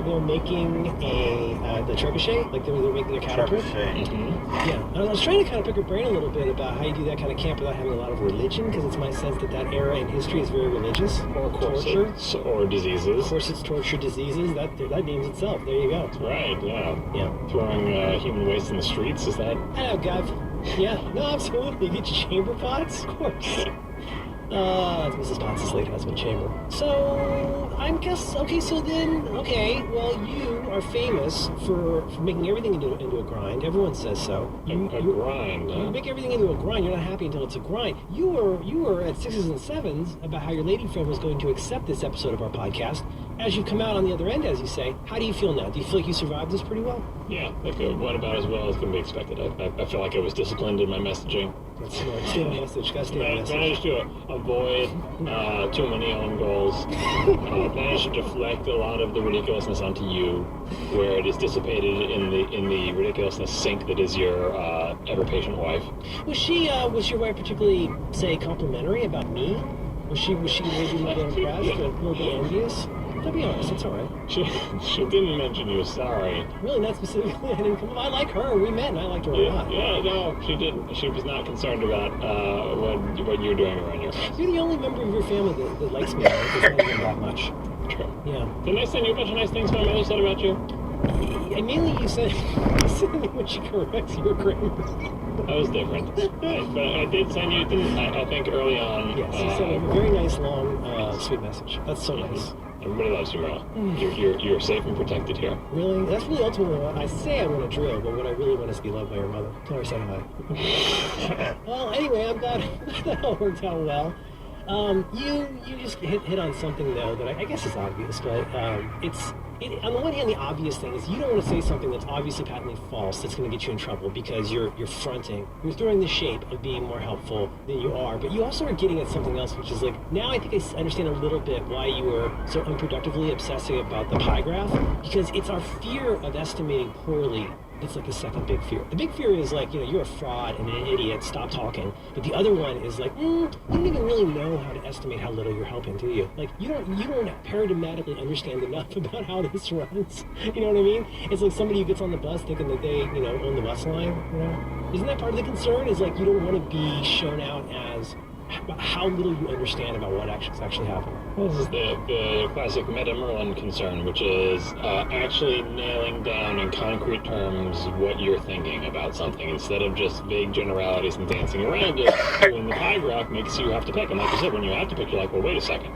They're making the trebuchet, like they're making their catapult. Yeah, I was trying to kind of pick her brain a little bit about how you do that kind of camp without having a lot of religion, because it's my sense that era in history is very religious. Or torture. Or diseases. Corsets, torture, diseases. That names itself. There you go. Right. Yeah. Yeah. Throwing human waste in the streets. Is that? I know, Gav. Yeah. No, absolutely. You get your chamber pots, of course. It's Mrs. Potts' late husband, Chamber. So, well, you are famous for making everything into a grind. Everyone says so. A grind, huh? You make everything into a grind. You're not happy until it's a grind. You were at 6s and 7s about how your lady friend was going to accept this episode of our podcast. As you come out on the other end, as you say, how do you feel now? Do you feel like you survived this pretty well? Yeah, I think it went about as well as can be expected. I feel like I was disciplined in my messaging. That's smart. Stay on message. Gotta stay on message. Managed to avoid too many own goals. Managed to deflect a lot of the ridiculousness onto you, where it is dissipated in the ridiculousness sink that is your ever-patient wife. Was your wife particularly, say, complimentary about me? Was she maybe a little bit impressed, or a little bit envious? I'll be honest, it's all right. She didn't mention you. Sorry. Really, not specifically. I didn't come. I like her. We met, and I liked her a lot. Yeah, no, she didn't. She was not concerned about what you're doing around your house. You're the only member of your family that likes me. It's not even that much. True. Yeah. Didn't I send you a bunch of nice things my mother said about you? And mainly you said me when she corrects your grammar. That was different. But I did send you, I think, early on. Yes, you sent a very nice, long, sweet message. That's so nice. Everybody loves you, Merle. You're safe and protected here. Really? That's really ultimately what I say I want to drill, but what I really want is to be loved by your mother. Tell her I said hi. Well, anyway, I'm glad that all worked out well. You just hit on something, though, that I guess is obvious, but on the one hand, the obvious thing is you don't want to say something that's obviously patently false that's going to get you in trouble because you're fronting. You're throwing the shape of being more helpful than you are, but you also are getting at something else, which is like, now I think I understand a little bit why you were so unproductively obsessing about the pie graph, because it's our fear of estimating poorly. It's like the second big fear. The big fear is like, you're a fraud and an idiot, stop talking. But the other one is like, you don't even really know how to estimate how little you're helping, do you? Like, you don't paradigmatically understand enough about how this runs. You know what I mean? It's like somebody who gets on the bus thinking that they, own the bus line, Isn't that part of the concern? Is like, you don't want to be shown out as how little you understand about what actually happened. Well, this is the classic Meta-Merlin concern, which is actually nailing down in concrete terms what you're thinking about something, instead of just vague generalities and dancing around it. When the pie graph makes you have to pick, and like you said, when you have to pick, you're like, well, wait a second.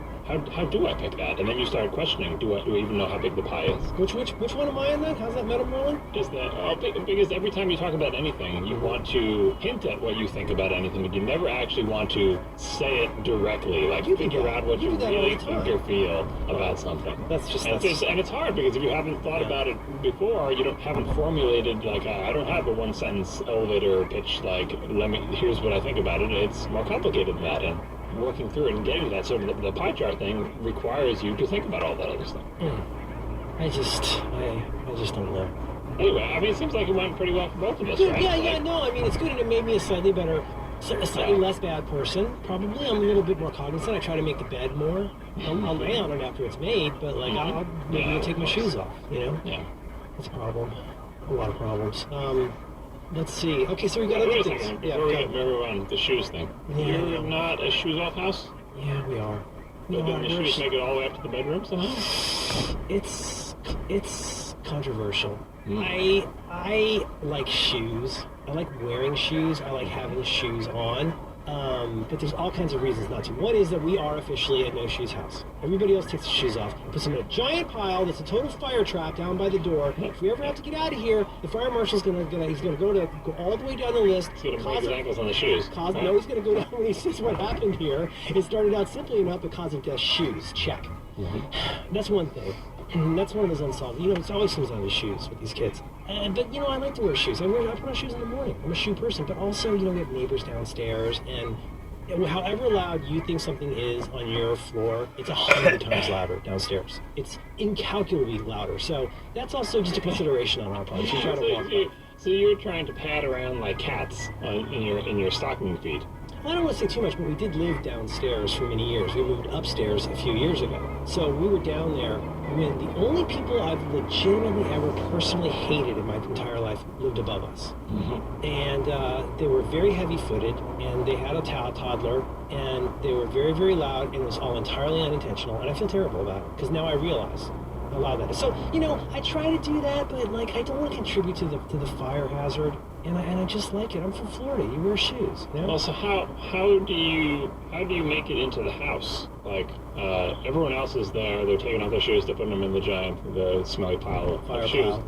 How do I pick that? And then you start questioning, do I even know how big the pie is? Which one am I in that? How's that Meta-Merlin? Is that, because every time you talk about anything, you want to hint at what you think about anything, but you never actually want to say it directly, like figure out what you really think or feel about something. And it's hard, because if you haven't thought about it before, you haven't formulated, like, I don't have a one-sentence elevator pitch, like, here's what I think about it. It's more complicated than that, and working through it and getting to that. So the pie chart thing requires you to think about all that other stuff. I just don't know. Anyway, I mean, it seems like it went pretty well for both of us, right? No, I mean, it's good, and it made me a slightly less bad person. Probably, I'm a little bit more cognizant. I try to make the bed more. I'll lay on it after it's made, but like, I'll maybe take my shoes off, Yeah. That's a problem. A lot of problems. Let's see. Okay, so we got other things. Before we move on, the shoes thing. Yeah. You're not a shoes off house? Yeah, we are. But then the shoes make it all the way up to the bedroom somehow? It's controversial. I like shoes. I like wearing shoes. I like having shoes on. But there's all kinds of reasons not to. One is that we are officially a no-shoes house. Everybody else takes the shoes off, puts them in a giant pile that's a total fire trap down by the door. If we ever have to get out of here, the fire marshal's gonna go all the way down the list. He's gonna break his ankles on the shoes. No, he's gonna go down when he sees what happened here. It started out simply enough, but causing death. Shoes, check. That's one thing. That's one of those unsolved. It's always comes down to shoes with these kids. But I like to wear shoes. I put on shoes in the morning. I'm a shoe person. But also, we have neighbors downstairs, and however loud you think something is on your floor, it's 100 times louder downstairs. It's incalculably louder. So that's also just a consideration on our part. So, try to walk so you're trying to pad around like cats in your stocking feet. I don't want to say too much, but we did live downstairs for many years. We moved upstairs a few years ago. So we were down there when the only people I've legitimately ever personally hated in my entire life lived above us. And they were very heavy-footed, and they had a toddler, and they were very, very loud, and it was all entirely unintentional, and I feel terrible about it, because now I realize how loud that is. So, I try to do that, but like, I don't want to contribute to the fire hazard. And I just like it. I'm from Florida. You wear shoes. Also, how do you make it into the house? Like, everyone else is there. They're taking off their shoes. They're putting them in the smelly pile of shoes.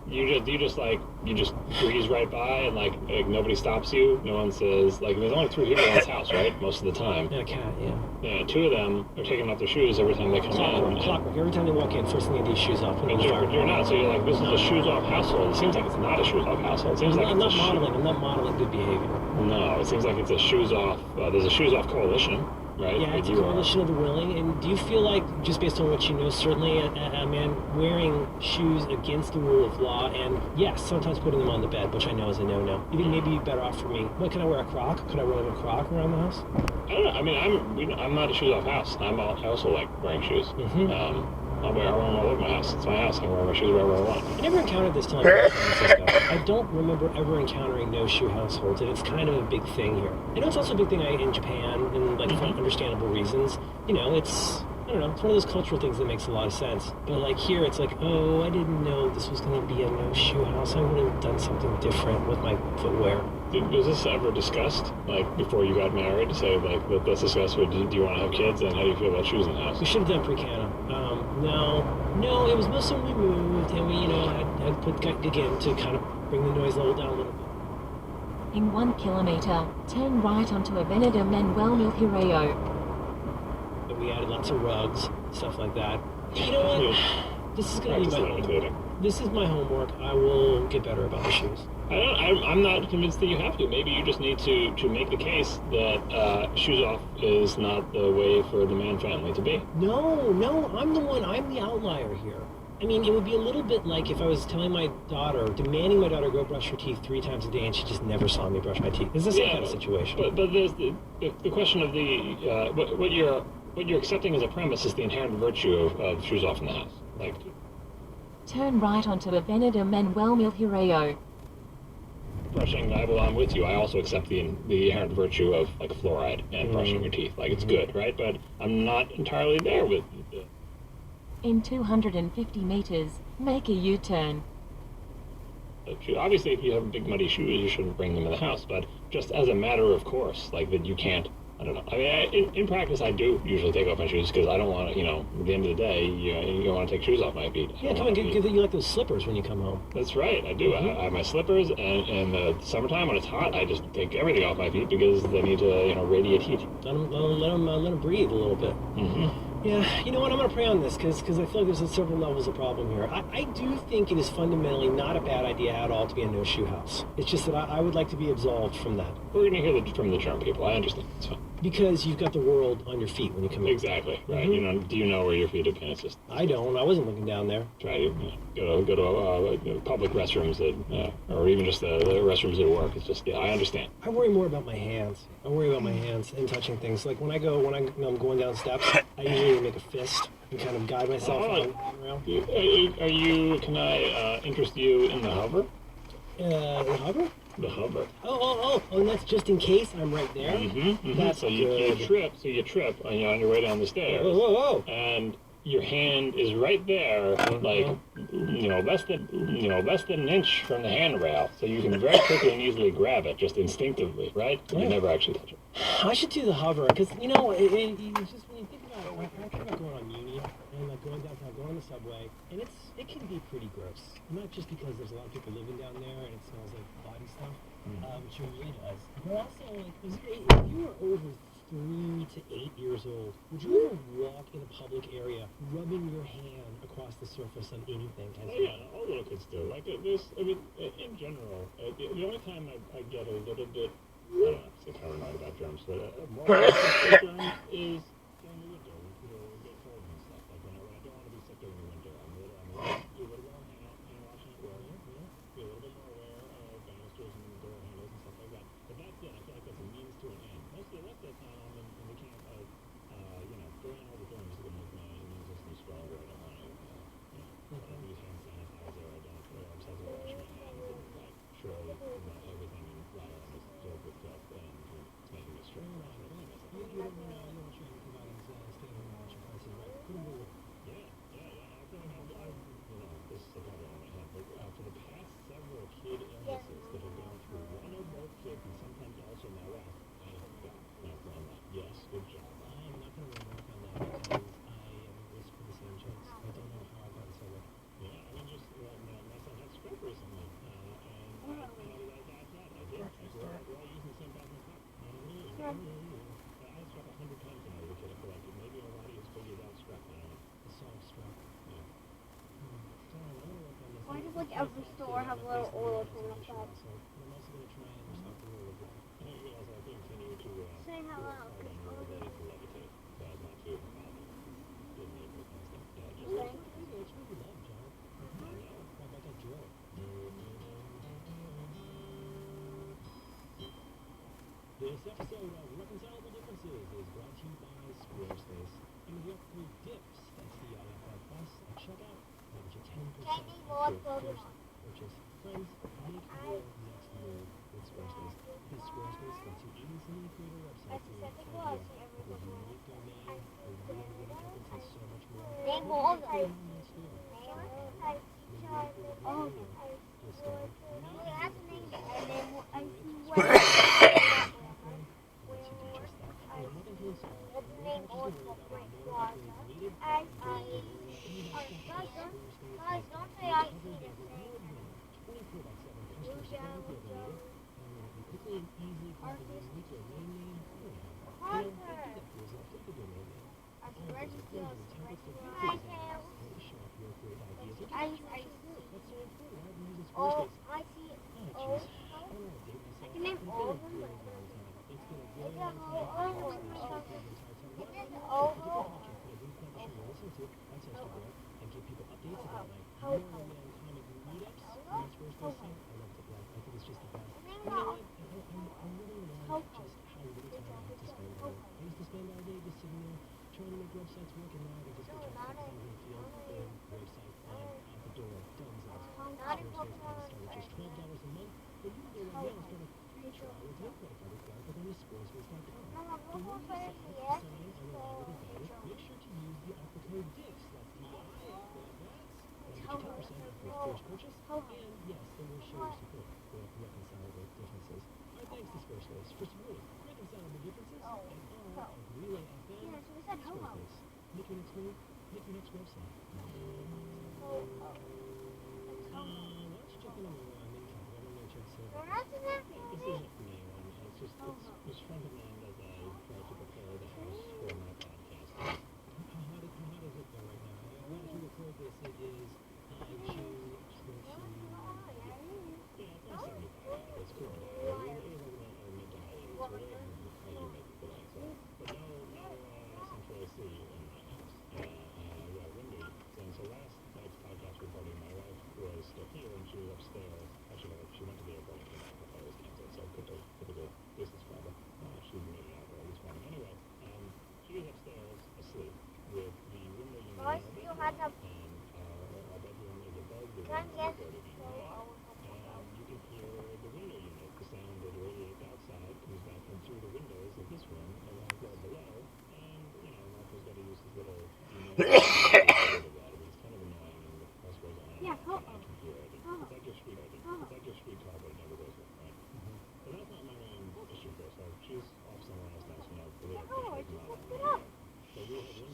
You just breeze right by, and like nobody stops you. No one says, like, there's only 3 people in this house, right? Most of the time. And a cat, Yeah, 2 of them are taking off their shoes every time they come in. Clockwork. Every time they walk in, first thing they do is shoes off. But you're not. So you're like, this is a shoes off household. It seems like it's not a shoes off household. It seems like I'm not modeling good behavior. No, it seems like it's a shoes off. There's a shoes off coalition, right? Yeah, it's a coalition of the willing. And do you feel like, just based on what you know, certainly a man wearing shoes against the rule of law, and yes, sometimes putting them on the bed, which I know is a no-no. You think maybe you'd be better off for me? What, can I wear a croc? Could I wear a croc around the house? I don't know. I mean, I'm not a shoes off house. I also like wearing shoes. I wear them all over my house. It's my house. I can wear my shoes wherever I want. I never encountered this till I moved to San Francisco. I don't remember ever encountering no-shoe households, and it's kind of a big thing here. I know it's also a big thing in Japan, and like for understandable reasons. It's I don't know, it's one of those cultural things that makes a lot of sense. But like here, it's like, oh, I didn't know this was going to be a no-shoe house. I would have done something different with my footwear. Was this ever discussed, like, before you got married, to say, like, let's discuss, do you want to have kids, and how do you feel about shoes in the house? We should have done pre-Cana. No, it was mostly when we moved, and we, had put, again, to kind of bring the noise level down a little bit. In 1 kilometer, turn right onto Avenida Manuel Mil Pireo. We added lots of rugs, stuff like that. You know what? This is gonna be this is my homework. I will get better about the shoes. I'm not convinced that you have to. Maybe you just need to make the case that shoes off is not the way for the Mann family to be. No, I'm the outlier here. I mean, it would be a little bit like if I was telling my daughter, demanding my daughter go brush her teeth 3 times a day, and she just never saw me brush my teeth. It's the same kind of situation. But there's the question of what you're accepting as a premise is the inherent virtue of shoes off in the house. Like, Turn right onto Avenida Manuel Milhireo. brushing, I'm with you. I also accept the inherent virtue of like fluoride and brushing your teeth. Like, it's good, right? But I'm not entirely there with the... In 250 meters, make a U-turn. Obviously, if you have big muddy shoes, you shouldn't bring them in the house. But just as a matter of course, like that you can't. I don't know. I mean, in practice, I do usually take off my shoes because I don't want to. At the end of the day, you don't want to take shoes off my feet. Yeah, come on, you like those slippers when you come home. That's right, I do. I have my slippers, and in the summertime when it's hot, I just take everything off my feet because they need to, radiate heat. Let them breathe a little bit. Mm-hmm. Yeah, you know what? I'm going to pray on this because I feel like there's several levels of problem here. I do think it is fundamentally not a bad idea at all to be a no-shoe house. It's just that I would like to be absolved from that. We're going to hear from the germ people. I understand. It's fine. Because you've got the world on your feet when you come in. Exactly, right. Mm-hmm. Do you know where your feet have been? It's just... I don't. I wasn't looking down there. Try to go to public restrooms or even just the restrooms at work. It's just, I understand. I worry more about my hands. I worry about my hands and touching things. Like when I'm going down steps, I usually make a fist and kind of guide myself around. Can I interest you in the hover? The hover? The hover. Oh, and that's just in case I'm right there? Mm-hmm. That's so good. you trip on your way down the stairs. Whoa. And your hand is right there, like, less than an inch from the handrail, so you can very quickly and easily grab it, just instinctively, right? But you never actually touch it. I should do the hover, because, it's just when you think about it, I'm thinking about going on Union, and like going downtown, going on the subway, and it can be pretty gross. Not just because there's a lot of people living down there, and it smells like body stuff, which it really does. But also, like, if you were over 3 to 8 years old, would you ever walk in a public area rubbing your hand across the surface of anything? All little kids do. Like this, in general, the only time I get a little bit, I don't know, I'm paranoid about germs, but more germs is during the winter when people get cold and stuff. Like when I don't want to be sick during the winter, I'm a little more watching it wear, be a little bit more aware of banisters and door handles and stuff like that. But that's it. I feel like that's a means to an end. Most of the rest of the time, I'm in the camp of, throwing all the germs that make my immune system stronger. I don't want to, I don't use hand sanitizer. I don't obsessively wash my hands. And, like, surely not everything in Rhode is filled with filth and it's making me strong. You don't want to show your providing stay-at-home washing prices, right? Put them away. Yeah. I feel like this is a problem on my head, but for the past several kid illnesses that have gone through one or both kids and sometimes also my wife, I have got on that. Yes, good job. I'm not going to remark on that because I am at risk for the same chance. I don't know how I got so lucky. Yeah, my son had stroke recently, and how did I got that? I did. We're all using the same bathroom cup. I had struck 100 times when I was a kid. I feel like maybe our body has figured out struck. I don't know. The song struck. Yeah. Why does like every store have a little oil thing like that? I'm also going to try and restock the rule of law. I think you also continue to Say hello. when you're ready to levitate, so as not to give me a stuff. Yeah, just Thank It's what we love, John. I know. How about that drill? This episode of Reconcilable Differences is brought to you by Squarespace. And if you upgrade dips, that's DIFR Plus, at checkout, they'll get you 10% Candy off Lord your Golden first purchase. Friends, make your next move with Squarespace. Because Squarespace lets you easily create a website for your Claus, idea with a unique domain, a real tokens, and so much more. They both Go on that store. Oh, You'll start that's the name. And then I see what. lets you do just that. And what it is, What's the name of my closet? Guys, don't say I see the same. 24/7 customer support available, and you quickly and easily find a unique domain name. Don't forget to use a domain name. I swear to God, Templates for features and shop your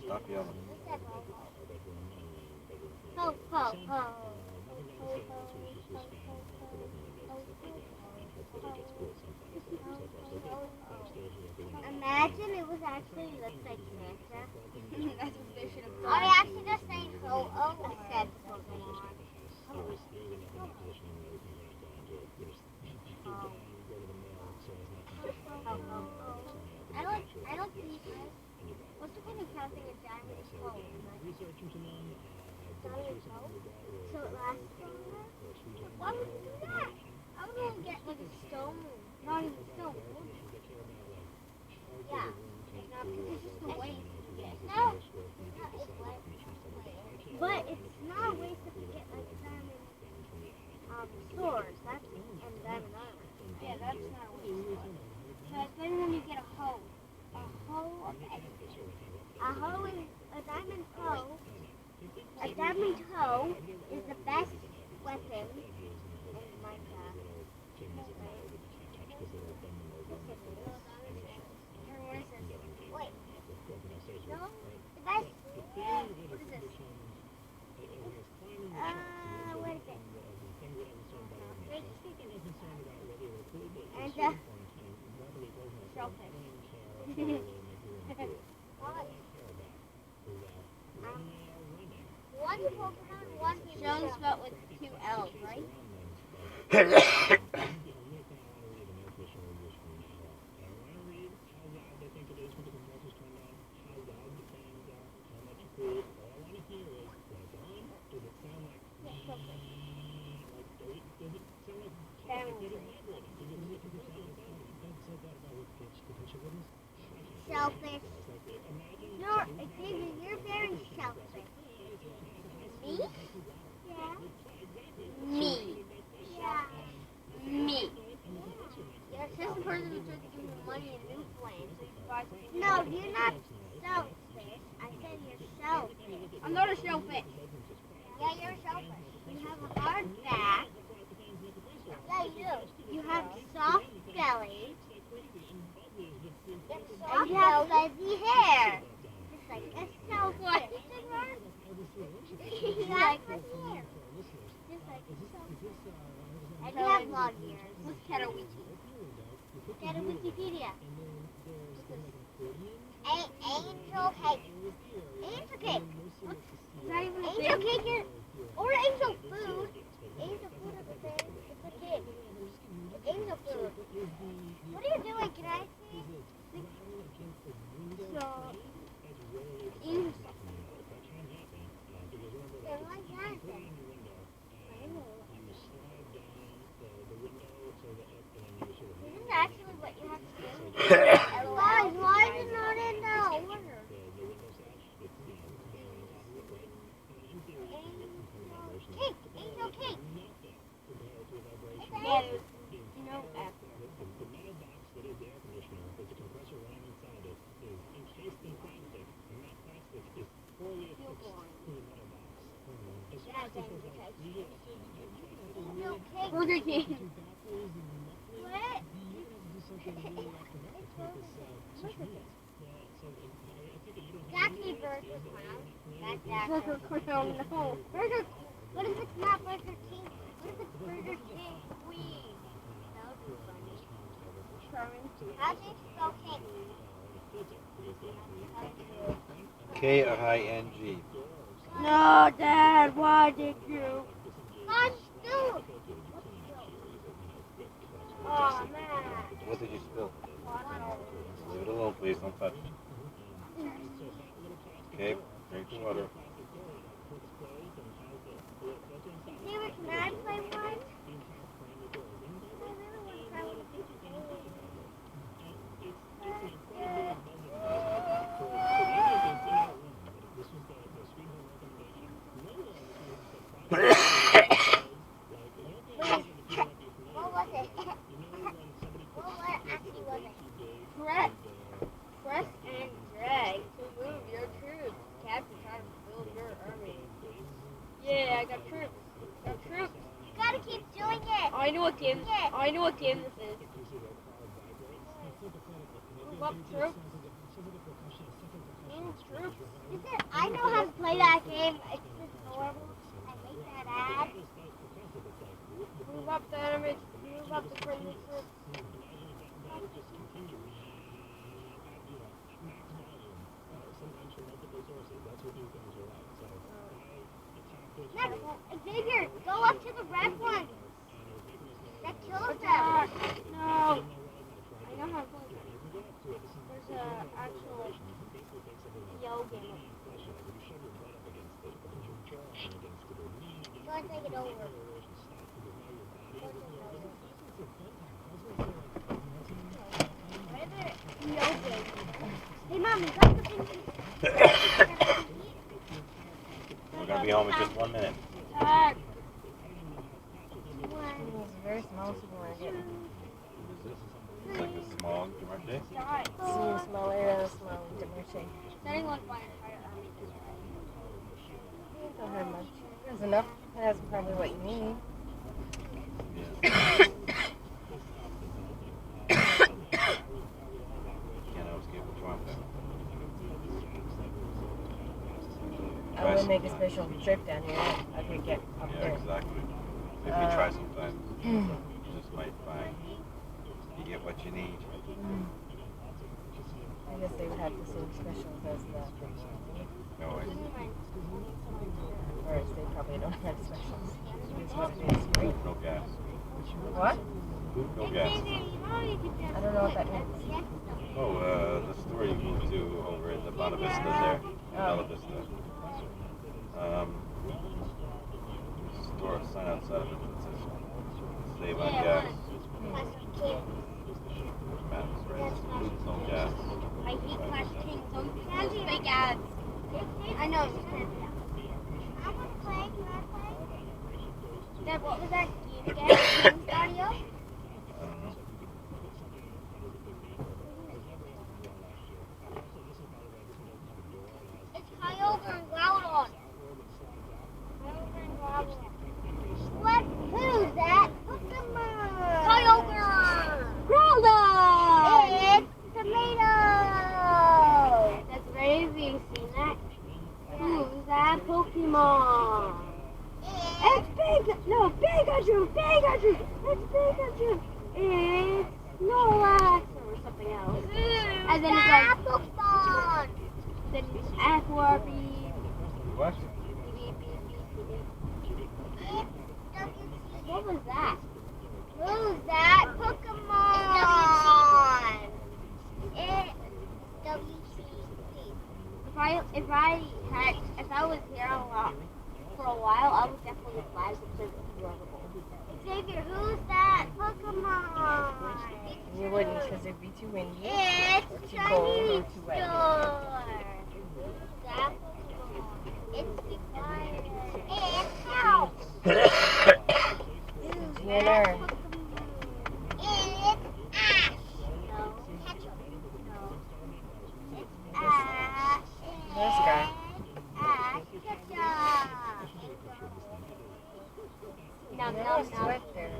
Stop yelling. Ho, ho, ho. Imagine it was actually looks like Santa. That's what they should have I done. actually just saying ho, oh, said Pokemon. I don't see what's the point of counting a diamond hoe? Diamond hoe? So it lasts longer? Why would you do that? I would only get like a stone. Not even a stone. Yeah. Because it's just a waste. No. But it's not a waste if you get like diamond swords. That's and diamond armor. Yeah, that's not a waste. But then when you get a hoe. A hoe is a diamond hoe. A diamond hoe is the best weapon in Minecraft. Wait. No, the best. What is this? What is it? And shellfish. One Pokemon, one Jones spelled with 2 L's, right? Selfish. Xavier, you're very selfish. Me? Yeah. Me. Yeah. Me. You're just a person who tries to give you money and new plans, so you buy something. No, you're not selfish. I said you're selfish. I'm not a shellfish. Yeah, you're selfish. You have a hard back. Yeah, you do. You have soft belly. And you have fuzzy hair. Just like a selfish. You have fuzzy hair. Just like a selfish. And you have long ears. What's Ketawiki? Get a Wikipedia. Angel cake. Angel cake. Not even a Angel thing. cake or angel food. Angel food is a thing. It's a kid. Angel food. What are you doing? Can I see? Burger King. What? Jackie Burger Crown. Burger Crown, no. Burger. What if it's not Burger King? What if it's Burger King Queen? That would be funny. How do you spell king? King. No, Dad. Why did you? God, dude. Oh man. What did you spill? Leave it alone, please. Don't touch it. Okay, drink the water. David, can I play one? I really want to try one of these What was it? What actually was it? Press and drag to move your troops. Captain trying to build your army. Yeah, I got troops. You gotta keep doing it. I know what game this is. Move up troops. Troops. I know how to play that game. It's just normal. I make that ad. Move up the enemies. Move up the friendly troops. Next, Xavier, go up to the red one. That kills them. No. I know how to play that. There's an actual yellow game. Go and take it over. Where is it? No game. Hey, Mom, you got the thing. We're going to be home in just 1 minute. It's very small supermarket. It's like a small Demarche. Seems small area, small Demarche. Setting on fire, entire army Don't have much. There's enough. That's probably what you need. Can't always get what you want there. I would make a special trip down here. I could get up Yeah, there. exactly. Maybe try sometime. You just might find you get what you need. I guess they would have the same specials as the No way. or they probably don't have specials. It's what it is, right? No gas. What? No gas. I don't know what that means. Oh, the store you moved to over in the Bonavista there. Bella Vista. Store sign outside of it that says save on gas. Maps, right? No gas. I hate Clash King. Those big ads. I know. I want to play. Can I play? Dad, what was that game again? Games audio? I don't know. It's Kyogre and Groudon. What? Who's that? Pokemon. Kyogre. Groudon. It's Tomato. That's crazy. Seen that? Who's that Pokemon? It's Pikachu. It's Pikachu. It's Snorlax or something else. And then it's like Pokemon. Then Aquabeam. What? What was that? Who's that? Pokemon. It's WCC. If I was here for a while, I would definitely flag the service adorable. Xavier, who's that? Pokemon. You wouldn't because it'd be too windy. It's or too cold or Chinese too wet. store. That Pokemon. It's the fire. It's house. Jenner. It's Ash. No, ketchup. No. It's Ash. This guy. Ash ketchup. Nom, No nom, nom. sweat there.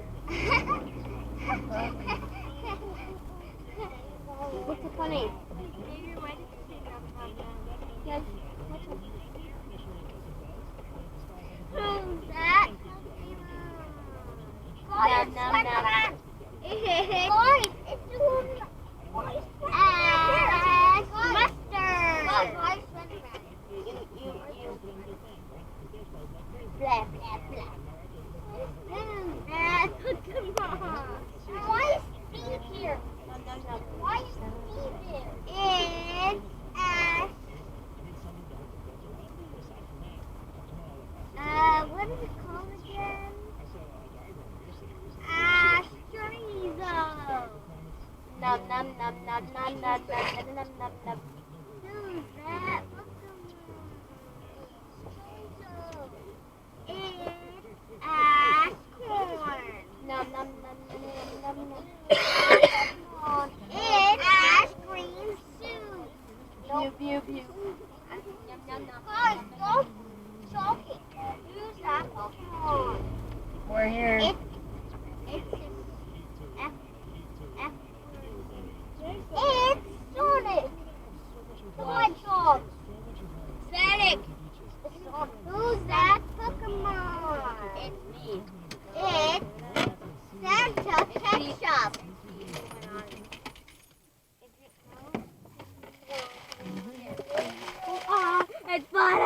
What's so funny? Baby, why did you say nom, nom, nom? Yes. What's up? Who's that? Guys, nom, nom, nom. Guys, it's doing mustard. Guys, blah, blah, blah. Come on. Why is Steve here? Why is Steve here? It's Ash. What is it called again? Ash chorizo. Nom nom nom nom nom nom nom nom nom nom. Who's that? It's ash corn. Nom nom nom nom nom nom. It's ash cream soup. Pew pew pew. Guys, don't choke it. Use that Pokemon. We're here. It's Sonic. The Hedgehog. Sonic. Who's that Pokemon? It's me. It's Santa Ketchup. It's fun.